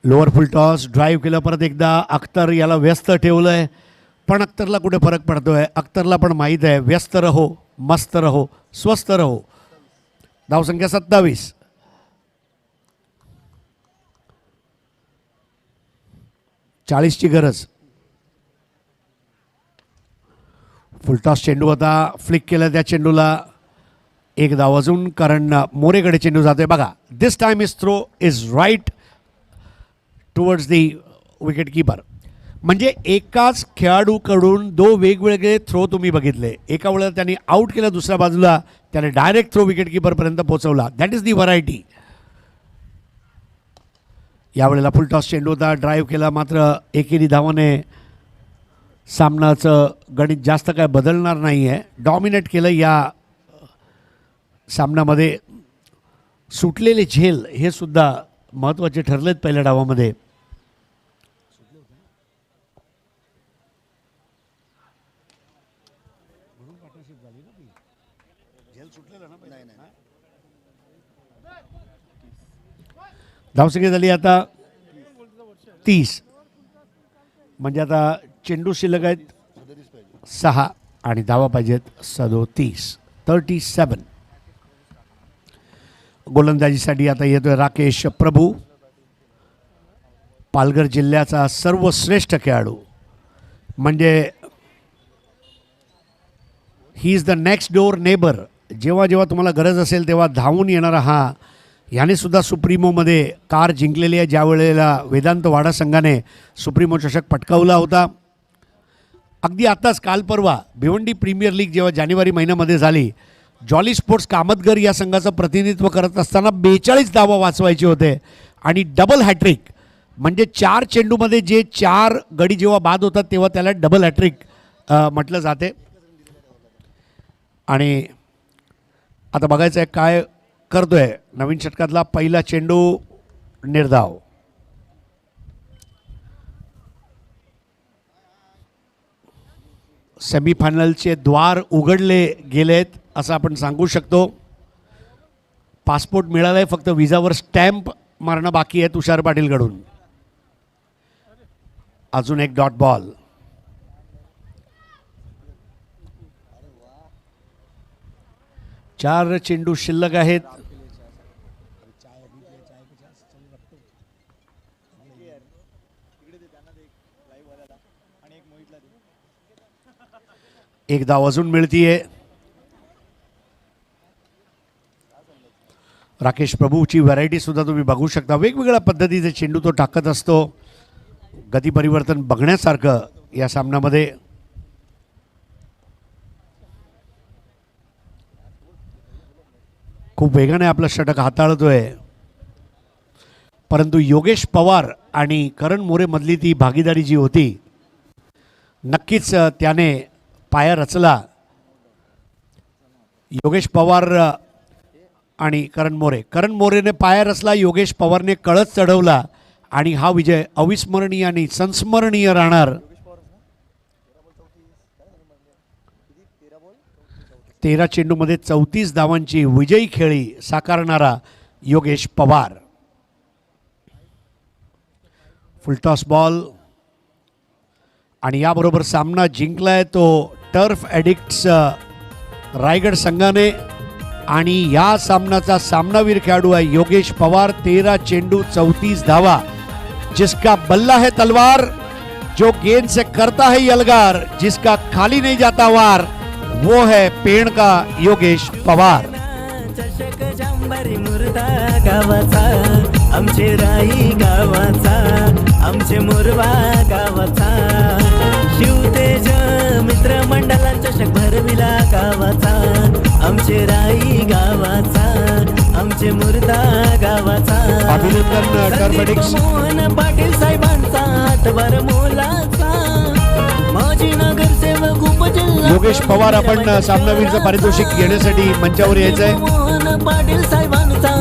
लोअर फुल टॉस, ड्राईव्ह केलं परत एकदा. अख्तर याला व्यस्त ठेवलंय, पण अख्तरला कुठे फरक पडतोय. अख्तरला पण माहीत आहे व्यस्त रहो, मस्त रहो, स्वस्थ रहो. धावसंख्या 27. ची गरज. फुलटॉस चेंडू होता, फ्लिक केलं त्या चेंडूला. एक धाव अजून, कारण मोरेकडे चेंडू जातोय. बघा, this time is throw is right towards the wicket keeper. म्हणजे एकाच खेळाडूकडून 2 वेगवेगळे थ्रो तुम्ही बघितले. एका वेळेला त्यांनी आऊट केलं, दुसऱ्या बाजूला त्याने डायरेक्ट थ्रो विकेट कीपरपर्यंत पोहोचवला. That is the variety. यावेळेला फुलटॉस चेंडू होता, ड्राईव्ह केला, मात्र एकेरी धावाने सामनाचं गणित जास्त काय बदलणार नाही आहे. डॉमिनेट केलं या सामन्यामध्ये. सुटलेले झेल हे सुद्धा महत्त्वाचे ठरलेत पहिल्या डावामध्ये. धावसंख्या झाली आता 30. म्हणजे आता चेंडू शिल्लक आहेत 6 आणि धावा पाहिजेत 37. 37. गोलंदाजीसाठी आता येतोय राकेश प्रभू, पालघर जिल्ह्याचा सर्वश्रेष्ठ खेळाडू. म्हणजे he is the next door neighbour. जेव्हा जेव्हा तुम्हाला गरज असेल तेव्हा धावून येणारा हा. याने सुद्धा सुप्रीमोमध्ये कार जिंकलेली आहे, ज्या वेळेला वेदांत वाडा संघाने सुप्रीमो चषक पटकावला होता. अगदी आताच काल परवा भिवंडी प्रीमियर लीग जेव्हा जानेवारी महिन्यामध्ये झाली, जॉली स्पोर्ट्स कामतगर या संघाचं प्रतिनिधित्व करत असताना 42 धावा वाचवायचे होते आणि डबल हॅट्रिक. म्हणजे 4 चेंडूमध्ये जे 4 गडी जेव्हा बाद होतात तेव्हा त्याला डबल हॅट्रिक म्हटलं जाते. आणि आता बघायचं आहे काय करतोय. नवीन षटकातला पहिला चेंडू निर्धाव. सेमीफायनलचे द्वार उघडले गेलेत असं आपण सांगू शकतो. पासपोर्ट मिळाला आहे, फक्त विजावर स्टॅम्प मारणं बाकी आहे तुषार पाटीलकडून. अजून एक डॉट बॉल. चार चेंडू शिल्लक आहेत. एक धाव अजून मिळतीये. राकेश प्रभूची व्हरायटी सुद्धा तुम्ही बघू शकता. वेगवेगळ्या पद्धतीचे चेंडू तो टाकत असतो. गती परिवर्तन बघण्यासारखं या सामन्यामध्ये. खूप वेगाने आपलं षटक हाताळतोय, परंतु योगेश पवार आणि करण मोरेमधली ती भागीदारी जी होती नक्कीच त्याने पाया रचला. योगेश पवार आणि करण मोरेने पाया रचला, योगेश पवारने कळस चढवला आणि हा विजय अविस्मरणीय आणि संस्मरणीय राहणार. 13 चेंडूमध्ये 34 धावांची विजयी खेळी साकारणारा योगेश पवार. फुलटॉस बॉल आणि याबरोबर सामना जिंकलाय तो टर्फ ॲडिक्ट्स रायगड संघाने आणि या सामन्याचा सामनावीर खेळाडू आहे योगेश पवार. 13 चेंडू 34 धावा. जिसका बल्ला है तलवार, जो गेंद से करता है यलगार, जिसका खाली नहीं जाता वार, वो है पेड़ का योगेश पवार. चषक जांभरी मुर्दा गावाचा, आमचे राई गावाचा, आमचे मुरवा गावाचा, शिवतेज मित्र मंडळांचा चषक भरविला गावाचा, आमचे राई गावाचा, आमचे मुर्दा गावाचा. अभिनंदन टर्फ मोहन पाटील साहेबांचा हातभार मोलाचा, माजी नगरसेवक उपजिल्हा योगेश पवार आपण सामनावीरचं पारितोषिक घेण्यासाठी मंचावर यायचंय. मोहन पाटील साहेबांचा